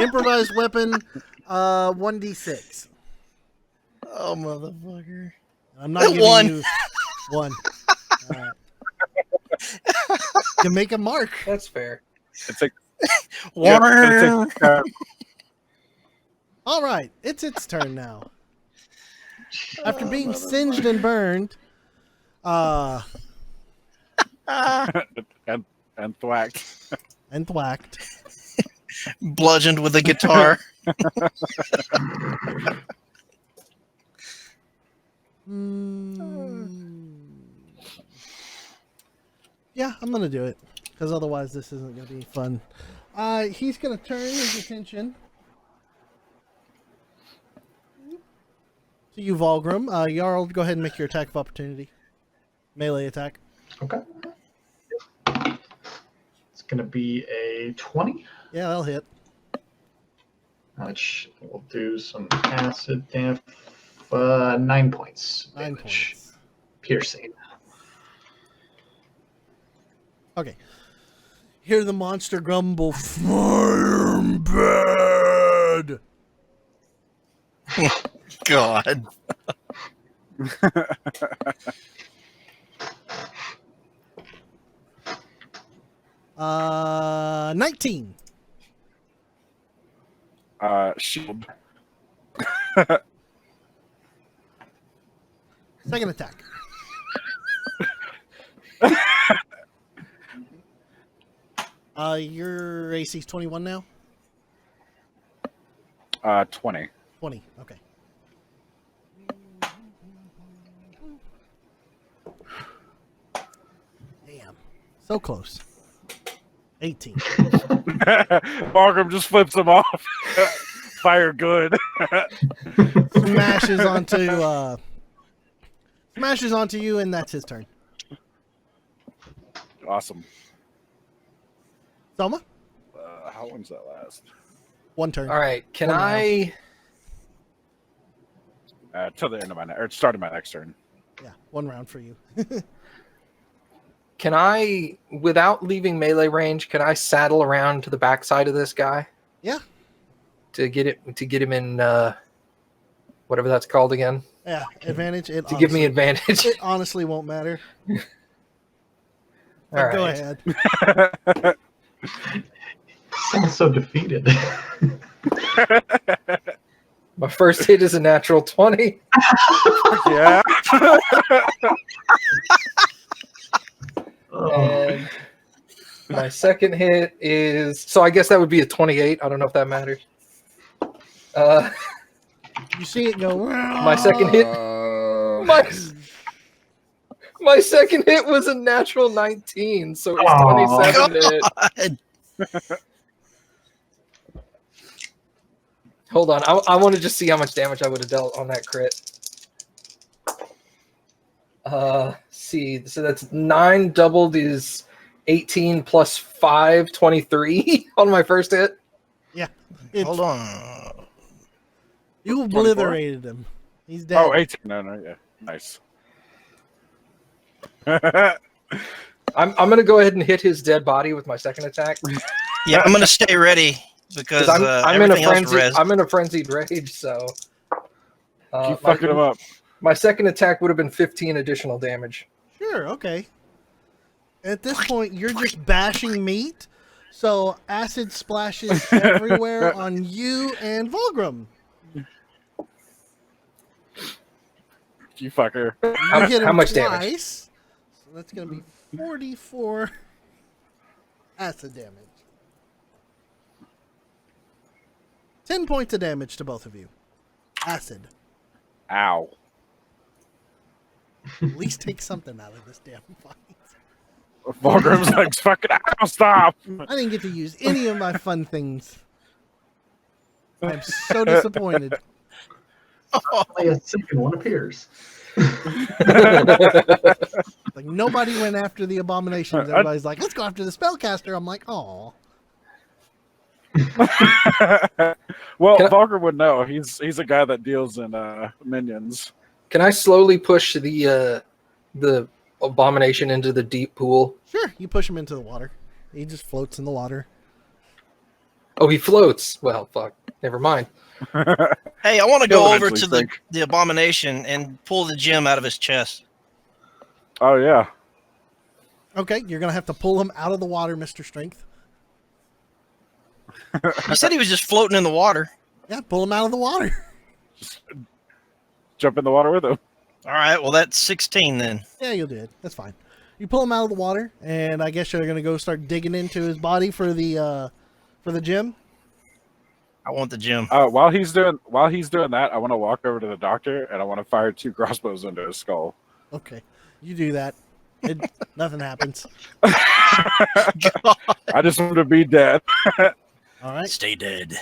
Improvised weapon, 1d6. Oh, motherfucker. I'm not giving One. you one. All right. You make a mark. That's fair. It's a, Warner. All right, it's its turn now. After being singed and burned, and thwacked. and thwacked. Bludgeoned with a guitar. Yeah, I'm gonna do it because otherwise this isn't gonna be fun. He's gonna turn his attention to you, Volgrim. Jarl, go ahead and make your attack of opportunity. Melee attack. Okay. It's going to be a 20, Yeah, that'll hit. which will do some acid damage. 9 points. 9 damage. points. Piercing. Okay. Hear the monster grumble. Fire bad. God. 19. Shield. Second attack. Your AC's 21 now? 20. 20. Okay. Damn. So close. 18. Markham just flips him off. Fire good. Smashes onto you, and that's his turn. Awesome. Soma, How long's that last? one turn. All right. Can One I? Till the end of or start of my next turn. Yeah, 1 round for you. Can I, without leaving melee range, can I saddle around to the backside of this guy? Yeah. To get him in whatever that's called again. Yeah, advantage. To give me advantage. It honestly won't matter. All Go right. ahead. Sounds so defeated. My first hit is a natural 20. Yeah. Oh, And my second hit is, so I guess that would be a 28. I don't know if that matters. You see it go. My second hit, my second hit was a natural 19, so it's Aw. 27 to hit. God. Hold on, I want to just see how much damage I would have dealt on that crit. See, so that's 9 doubled is 18 plus 5, 23 on my first hit. It's, Hold on. you 24? obliterated him. He's dead. Oh, 18. No, yeah. Nice. I'm gonna go ahead and hit his dead body with my second attack Yeah, I'm gonna stay ready because because I'm in a everything else frenzy. res. I'm in a frenzied rage, so Keep fucking him up. my second attack would have been 15 additional damage. Sure, okay. At this point, you're just bashing meat, so acid splashes everywhere on you and Volgrim. You fucker. You hit him how much twice, damage? so that's going to be 44 acid damage. 10 points of damage to both of you. Acid. Ow. At least take something out of this damn fight. Volgrim's like, fucking ow, stop. I didn't get to use any of my fun things. I'm so disappointed. only a second one appears. Like, nobody went after the abominations. Everybody's like, let's go after the spellcaster. I'm like, oh. Well, Can I- Volgrim would know. He's a guy that deals in minions. Can I slowly push the abomination into the deep pool? Sure, you push him into the water. He just floats in the water. Oh, he floats. Well, fuck. Never mind. Hey, I want to He'll go over eventually to sink. the abomination and pull the gem out of his chest. Oh, yeah. Okay, you're going to have to pull him out of the water, Mr. Strength. He said he was just floating in the water. Yeah, pull him out of the water. Jump in the water with him. All right, well that's 16 then. Yeah, you'll do it. That's fine. You pull him out of the water, and I guess you're going to go start digging into his body for the gem. I want the gem. While he's doing that, I want to walk over to the doctor and I want to fire 2 crossbows into his skull. Okay, you do that. Nothing happens. I just want to be dead. All right, Stay dead.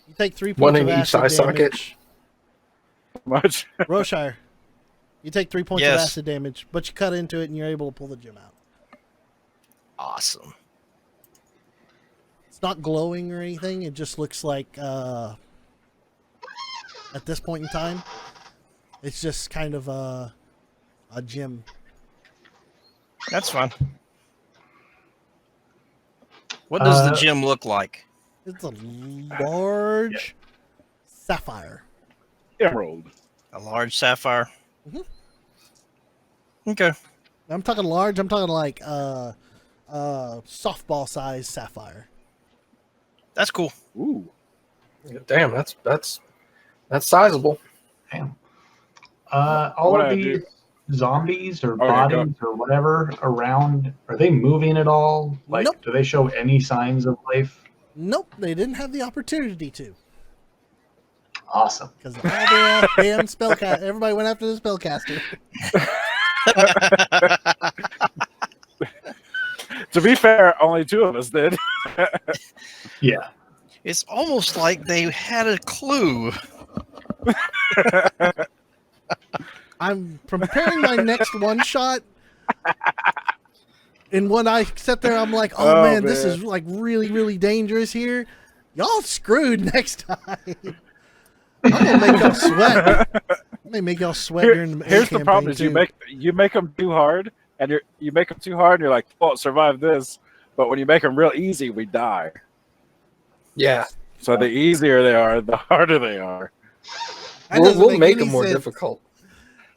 you take 3 One points in of each acid eye socket. damage. Much. Roshire, you take 3 points of Yes. acid damage, but you cut into it and you're able to pull the gem out. Awesome. It's not glowing or anything. It just looks like, at this point in time, it's just kind of a gem. That's fine. What does the Uh, gem look like? It's a large sapphire. Emerald. A large sapphire. Mhm. Okay. I'm talking large. I'm talking like softball size sapphire. That's cool. Ooh. Damn, that's sizable. Damn. All What of I these zombies or yeah, go. bodies or whatever around, are they moving at all? Like, Nope. do they show any signs of life? Nope, they didn't have the opportunity to. Awesome. Because all the damn spellcaster, everybody went after the spellcaster. To be fair, only 2 of us did. Yeah. It's almost like they had a clue. I'm preparing my next one shot. And when I sit there, I'm like, oh, man, this is like really, really dangerous here. Y'all screwed next time. I'm gonna make y'all sweat. I'm gonna make y'all sweat during the Here's the problem: is too. you make them too hard, and you make them too hard, and you're like, "Oh, survive this." But when you make them real easy, we die. Yeah. So the easier they are, the harder they are. That We'll, doesn't we'll make any them more sense. difficult.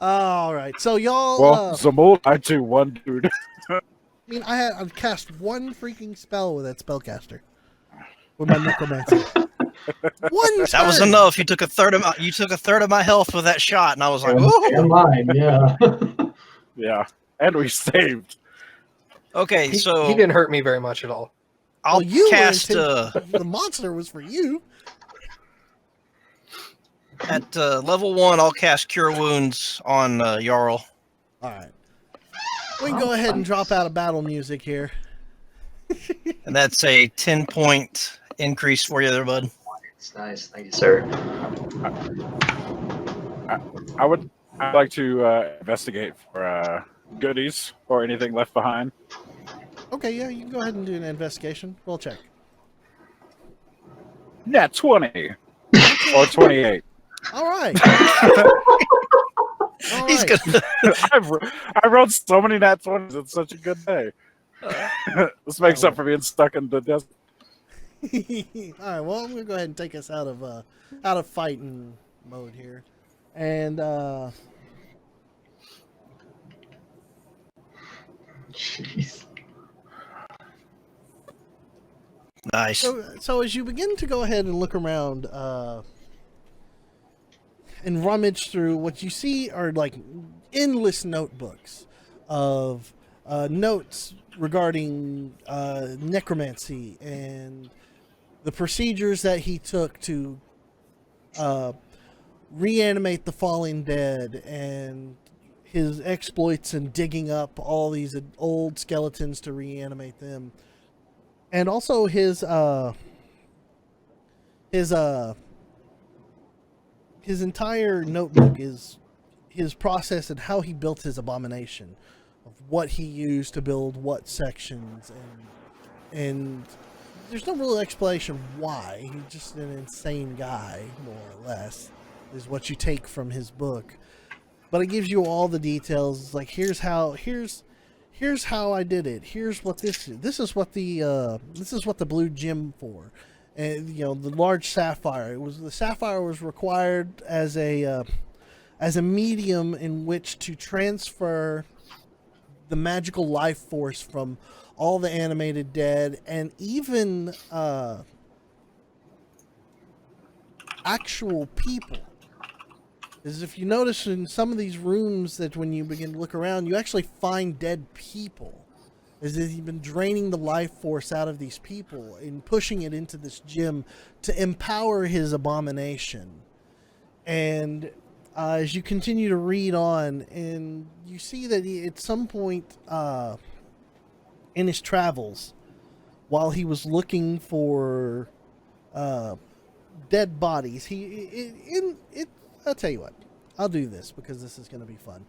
All right, so y'all. Well, Zamul died to one dude. I mean, I've cast one freaking spell with that spellcaster with my necromancy. One. That was turn. enough. You took a third of my health with that shot, and I was like, And "Oh, mine, yeah. Yeah, and we saved. okay." He So didn't hurt me very much at all. I'll Well, you were cast the monster was for you. at level 1. I'll cast Cure Wounds on Jarl. All right, we can go ahead and drop out of battle music here. And that's a 10-point increase for you there, bud. It's nice. Thank you, sir. I'd like to investigate for goodies or anything left behind. Okay, yeah, you can go ahead and do an investigation. We'll check. Nat 20 or 28. All right. All He's right. gonna. I wrote so many Nat 20s. It's such a good day. This makes up for being stuck in the desert. All right. Well, I'm gonna go ahead and take us out of fighting mode here, and Jeez. Nice. so as you begin to go ahead and look around, and rummage through, what you see are like endless notebooks of notes regarding necromancy and the procedures that he took to reanimate the fallen dead, and his exploits in digging up all these old skeletons to reanimate them, and also his entire notebook is his process and how he built his abomination, of what he used to build what sections, and there's no real explanation why. He's just an insane guy, more or less, is what you take from his book. But it gives you all the details. It's like, here's how I did it. Here's what this is what the blue gem for. And the large sapphire. The sapphire was required as a medium in which to transfer the magical life force from all the animated dead, and even actual people. Is if you notice in some of these rooms that when you begin to look around, you actually find dead people. Is that he's been draining the life force out of these people and pushing it into this gym to empower his abomination. And as you continue to read on, and you see that at some point in his travels, while he was looking for dead bodies, I'll tell you what, I'll do this because this is going to be fun.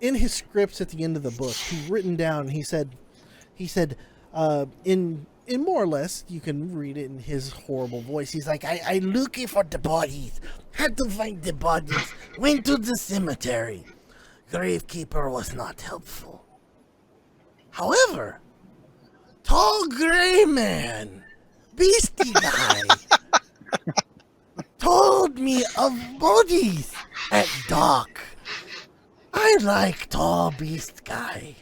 In his scripts at the end of the book, he written down, he said, in more or less, you can read it in his horrible voice. He's like, I looking for the bodies, had to find the bodies, went to the cemetery. Gravekeeper was not helpful. However, tall gray man, beastie guy, told me of bodies at dock. I like tall beast guy.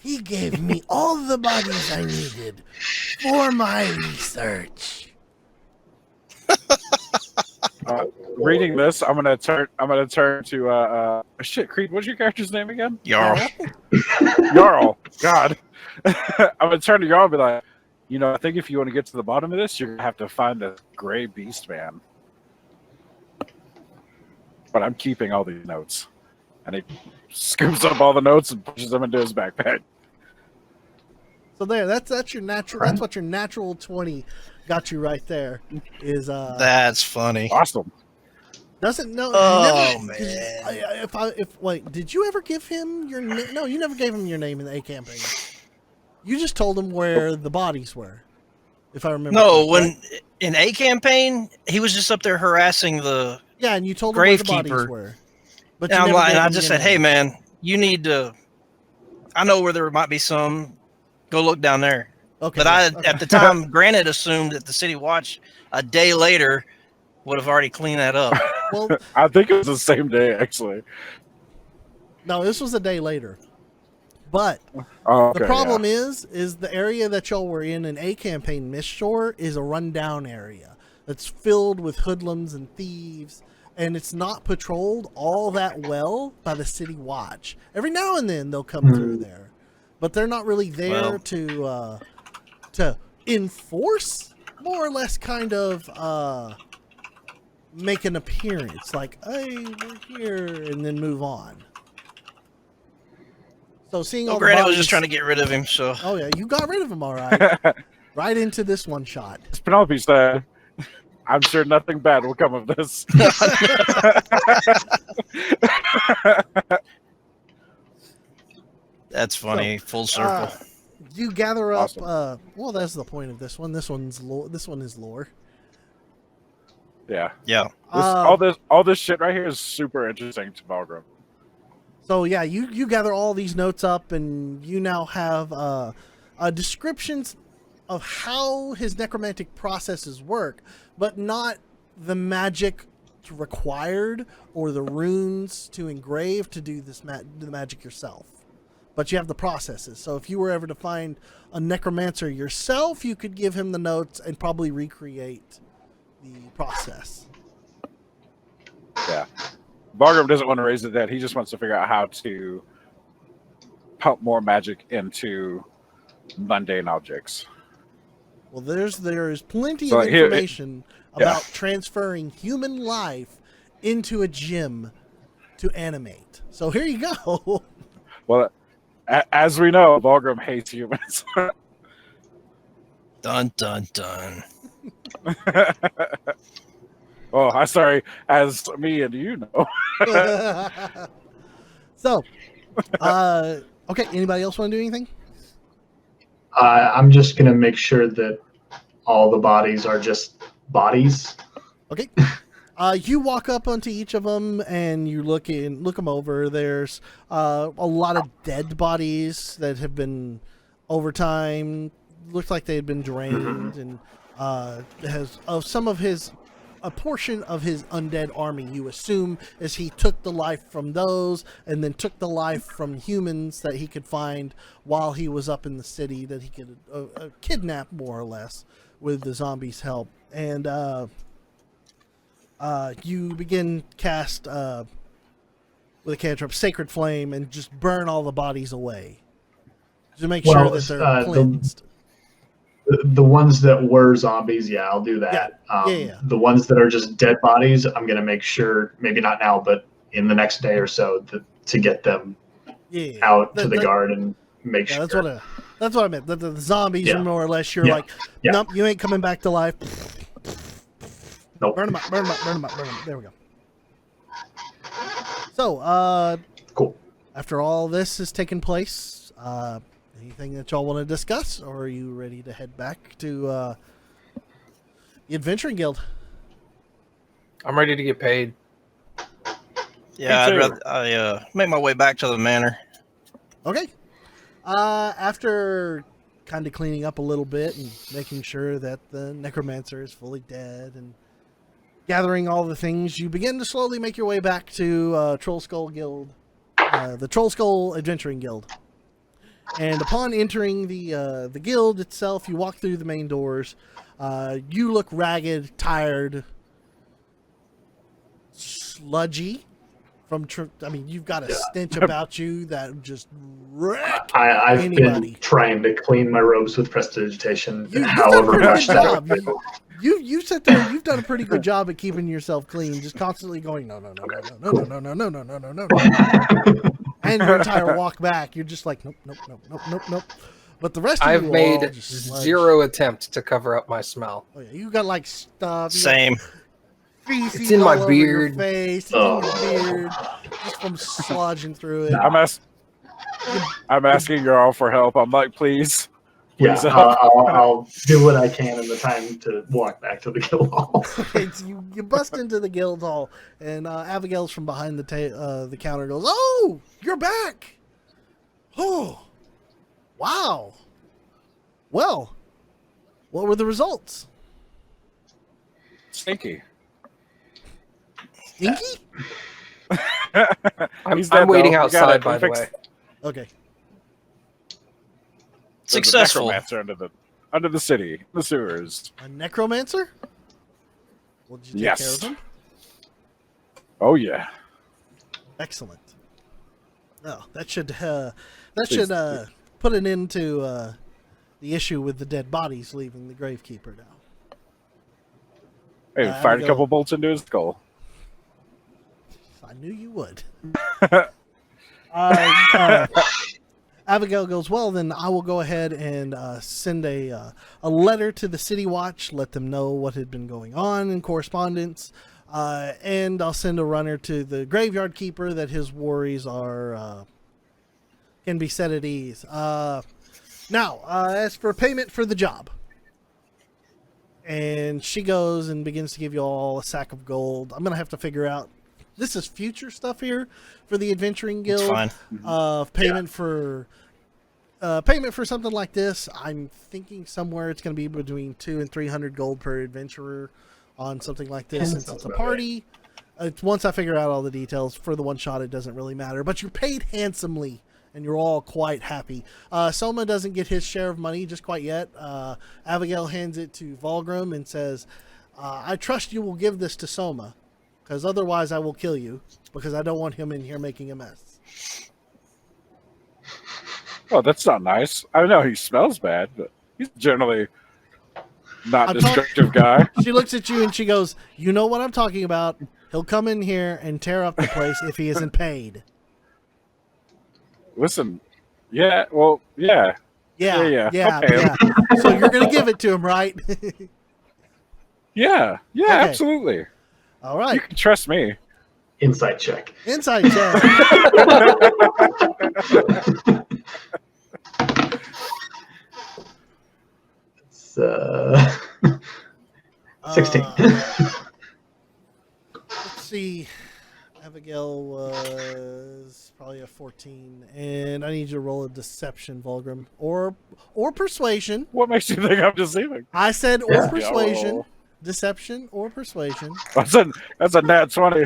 He gave me all the bodies I needed for my research. Reading this, I'm gonna turn to shit. Creed, what's your character's name again? Jarl. Jarl. God, I'm gonna turn to Jarl and be like, I think if you want to get to the bottom of this, you're gonna have to find the gray beast man. But I'm keeping all these notes, and he scoops up all the notes and pushes them into his backpack. So that's your natural. That's what your natural 20 got you right there. Is That's funny. Awesome. doesn't know? Oh, man! Wait, did you ever give him your name? No, you never gave him your name in the A campaign. You just told him where the bodies were, if I remember. No, correctly, when right? in A campaign, he was just up there harassing the. Yeah, and you told him where the bodies Gravekeeper. were. But And you I'm never like, gave and I him just the said, "Hey, name. man, you need to. I know where there might be some. Go look down there." Okay, But yes, I, okay. at the time, Granite assumed that the City Watch a day later would have already cleaned that up. Well, I think it was the same day, actually. no, this was a day later. But Oh, okay, the problem is the area that y'all were in A campaign, Mistshore, is a rundown area that's filled with hoodlums and thieves, and it's not patrolled all that well by the City Watch. Every now and then they'll come through there, but they're not really there Well. to enforce. More or less, kind of make an appearance, like, "Hey, we're here," and then move on. So seeing all the Granite was bodies, just trying to get rid of him, so oh yeah, you got rid of him, all right. yeah. Right into this one shot. As Penelope said, I'm sure nothing bad will come of this. that's funny. Full circle. You gather up. Awesome. Well, that's the point of this one. This one is lore. Yeah. Yeah. All this shit right here is super interesting to Valgrim. So yeah, you gather all these notes up, and you now have descriptions of how his necromantic processes work, but not the magic required or the runes to engrave to do this the magic yourself. But you have the processes. So if you were ever to find a necromancer yourself, you could give him the notes and probably recreate the process. Yeah. Valgrim doesn't want to raise the dead. He just wants to figure out how to pump more magic into mundane objects. Well, there is plenty So of here- information about transferring human life into a gym to animate. So here you go. Well, as we know, Valgrim hates humans. Dun dun dun. Oh, I'm sorry. As me and you know. So, okay. Anybody else want to do anything? I'm just gonna make sure that all the bodies are just bodies. Okay. You walk up onto each of them and you look them over. There's a lot of dead bodies that have been over time. Looks like they had been drained, and has some of his. A portion of his undead army, you assume, is he took the life from those and then took the life from humans that he could find while he was up in the city that he could kidnap, more or less, with the zombies' help. And you begin cast with a cantrip Sacred Flame and just burn all the bodies away to make sure that they're cleansed. The ones that were zombies, yeah, I'll do that. Yeah. The ones that are just dead bodies, I'm going to make sure, maybe not now, but in the next day or so, to get them out to the guard and make sure. That's what I meant. The zombies are more or less, you're like, Yeah. nope, you ain't coming back to life. Nope. Burn them up. There we go. So, Cool. after all this has taken place, anything that y'all want to discuss, or are you ready to head back to the Adventuring Guild? I'm ready to get paid. Yeah, Me I'd too. rather make my way back to the manor. Okay. After kind of cleaning up a little bit and making sure that the necromancer is fully dead and gathering all the things, you begin to slowly make your way back to Troll Skull Guild, the Troll Skull Adventuring Guild. And upon entering the guild itself, you walk through the main doors. You look ragged, tired, sludgy. You've got a stench about you that just wreck I've anybody. been trying to clean my robes with prestidigitation, You've done a however pretty much good that job. You sit there. You've done a pretty good job at keeping yourself clean, just constantly going no. And your entire walk back, you're just like nope. But the rest of I've you made all just sludge. zero attempt to cover up my smell. Oh yeah, you got like stuff. You got Same. feces It's in my all over your beard. face. It's in your beard, just from sludging through it. I'm asking you all for help. I'm like, please. Yeah, Please help. I'll do what I can in the time to walk back to the guild hall. You bust into the guild hall, and Abigail's from behind the counter goes, "Oh, you're back! Oh, wow. Well, what were the results? Stinky. Inky? I'm He's dead, waiting though. We got outside, it. by We the fixed way. Okay. There's a Successful. necromancer under the city, the sewers. A necromancer? Well, did you take Yes. care of him? Oh yeah. Excellent. Oh, that should Please. put an end to the issue with the dead bodies leaving the gravekeeper now. Hey, fired a Abigail- couple bolts into his skull. I knew you would. Abigail goes, well, then I will go ahead and send a letter to the City Watch, let them know what had been going on in correspondence, and I'll send a runner to the Graveyard Keeper that his worries are can be set at ease. Now, as for payment for the job, and she goes and begins to give you all a sack of gold. I'm going to have to figure out, this is future stuff here for the Adventuring It's Guild. fine. Payment for something like this. I'm thinking somewhere it's going to be between 200 and 300 gold per adventurer on something like this, since it's a party. It's once I figure out all the details for the one shot, it doesn't really matter. But you're paid handsomely, and you're all quite happy. Soma doesn't get his share of money just quite yet. Abigail hands it to Volgrim and says, "I trust you will give this to Soma, because otherwise I will kill you, because I don't want him in here making a mess." Oh, that's not nice. I know he smells bad, but he's generally not I'm a destructive guy. She looks at you and she goes, "You know what I'm talking about. He'll come in here and tear up the place if he isn't paid." Listen, yeah, well, yeah. Yeah. I'll pay him. So you're going to give it to him, right? Yeah, Okay. absolutely. All You right. can trust me. Insight check. Inside check. It's 16. Let's see. Abigail was probably a 14, and I need you to roll a deception, Volgrim, or persuasion. What makes you think I'm deceiving? I said or Yeah. persuasion, roll. deception or persuasion. That's a nat 20.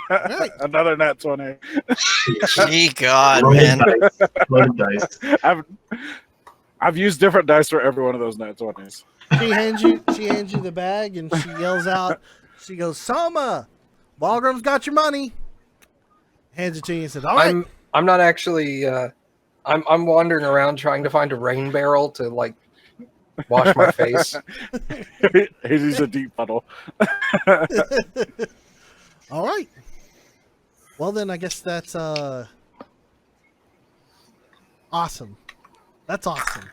Right. Another nat 20. Gee, God, Loaded man. dice. Loaded dice. I've used different dice for every one of those nat 20s. She hands you the bag, and she yells out. She goes, "Soma, Volgrim's got your money." Hands it to you and says, "All right." I'm not actually. I'm wandering around trying to find a rain barrel to like wash my face. He's a deep puddle. All right. Well, then I guess that's awesome. That's awesome.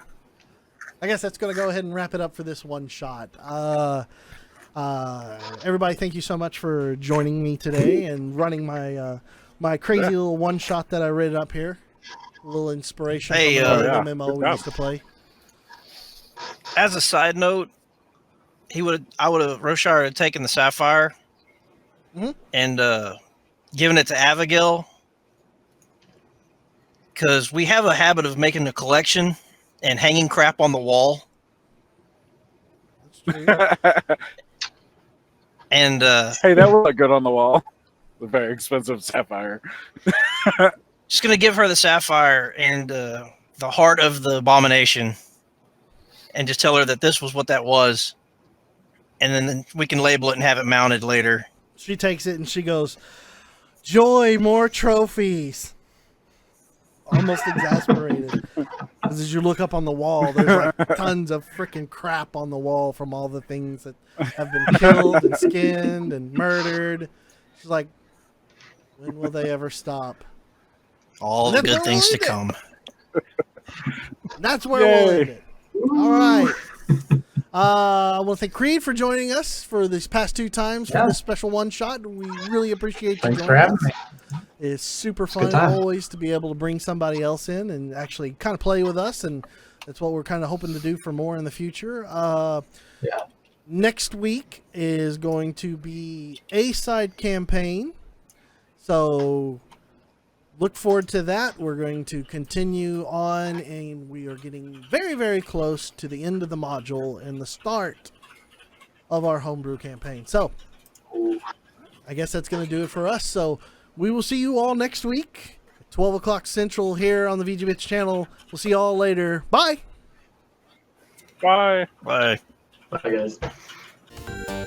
I guess that's going to go ahead and wrap it up for this one shot. Everybody, thank you so much for joining me today and running my my crazy little one shot that I read up here. A little inspiration Hey, from another yeah. MMO Good we job. used to play. As a side note, Roshar had taken the sapphire Mhm. and given it to Abigail, because we have a habit of making a collection and hanging crap on the wall. That's true. And Hey, that would look good on the wall. The very expensive sapphire. just gonna give her the sapphire and the heart of the abomination, and just tell her that this was what that was, and then we can label it and have it mounted later. She takes it and she goes, "Joy, more trophies." Almost exasperated. Because as you look up on the wall, there's like tons of freaking crap on the wall from all the things that have been killed and skinned and murdered. She's like, when will they ever stop? All the That's good where things we'll to leave come. That's where we'll Yay. end it. All right. I want to thank Creed for joining us for these past 2 times for Yeah. this special one shot. We really appreciate you Thanks joining for having us. me. It's super good fun time. always to be able to bring somebody else in and actually kind of play with us and That's what we're kind of hoping to do for more in the future. Yeah. Next week is going to be A-side campaign. So look forward to that. We're going to continue on, and we are getting very, very close to the end of the module and the start of our homebrew campaign. So I guess that's going to do it for us. So we will see you all next week, 12 o'clock Central here on the VG Bits channel. We'll see you all later. Bye. Bye. Bye. Bye, guys.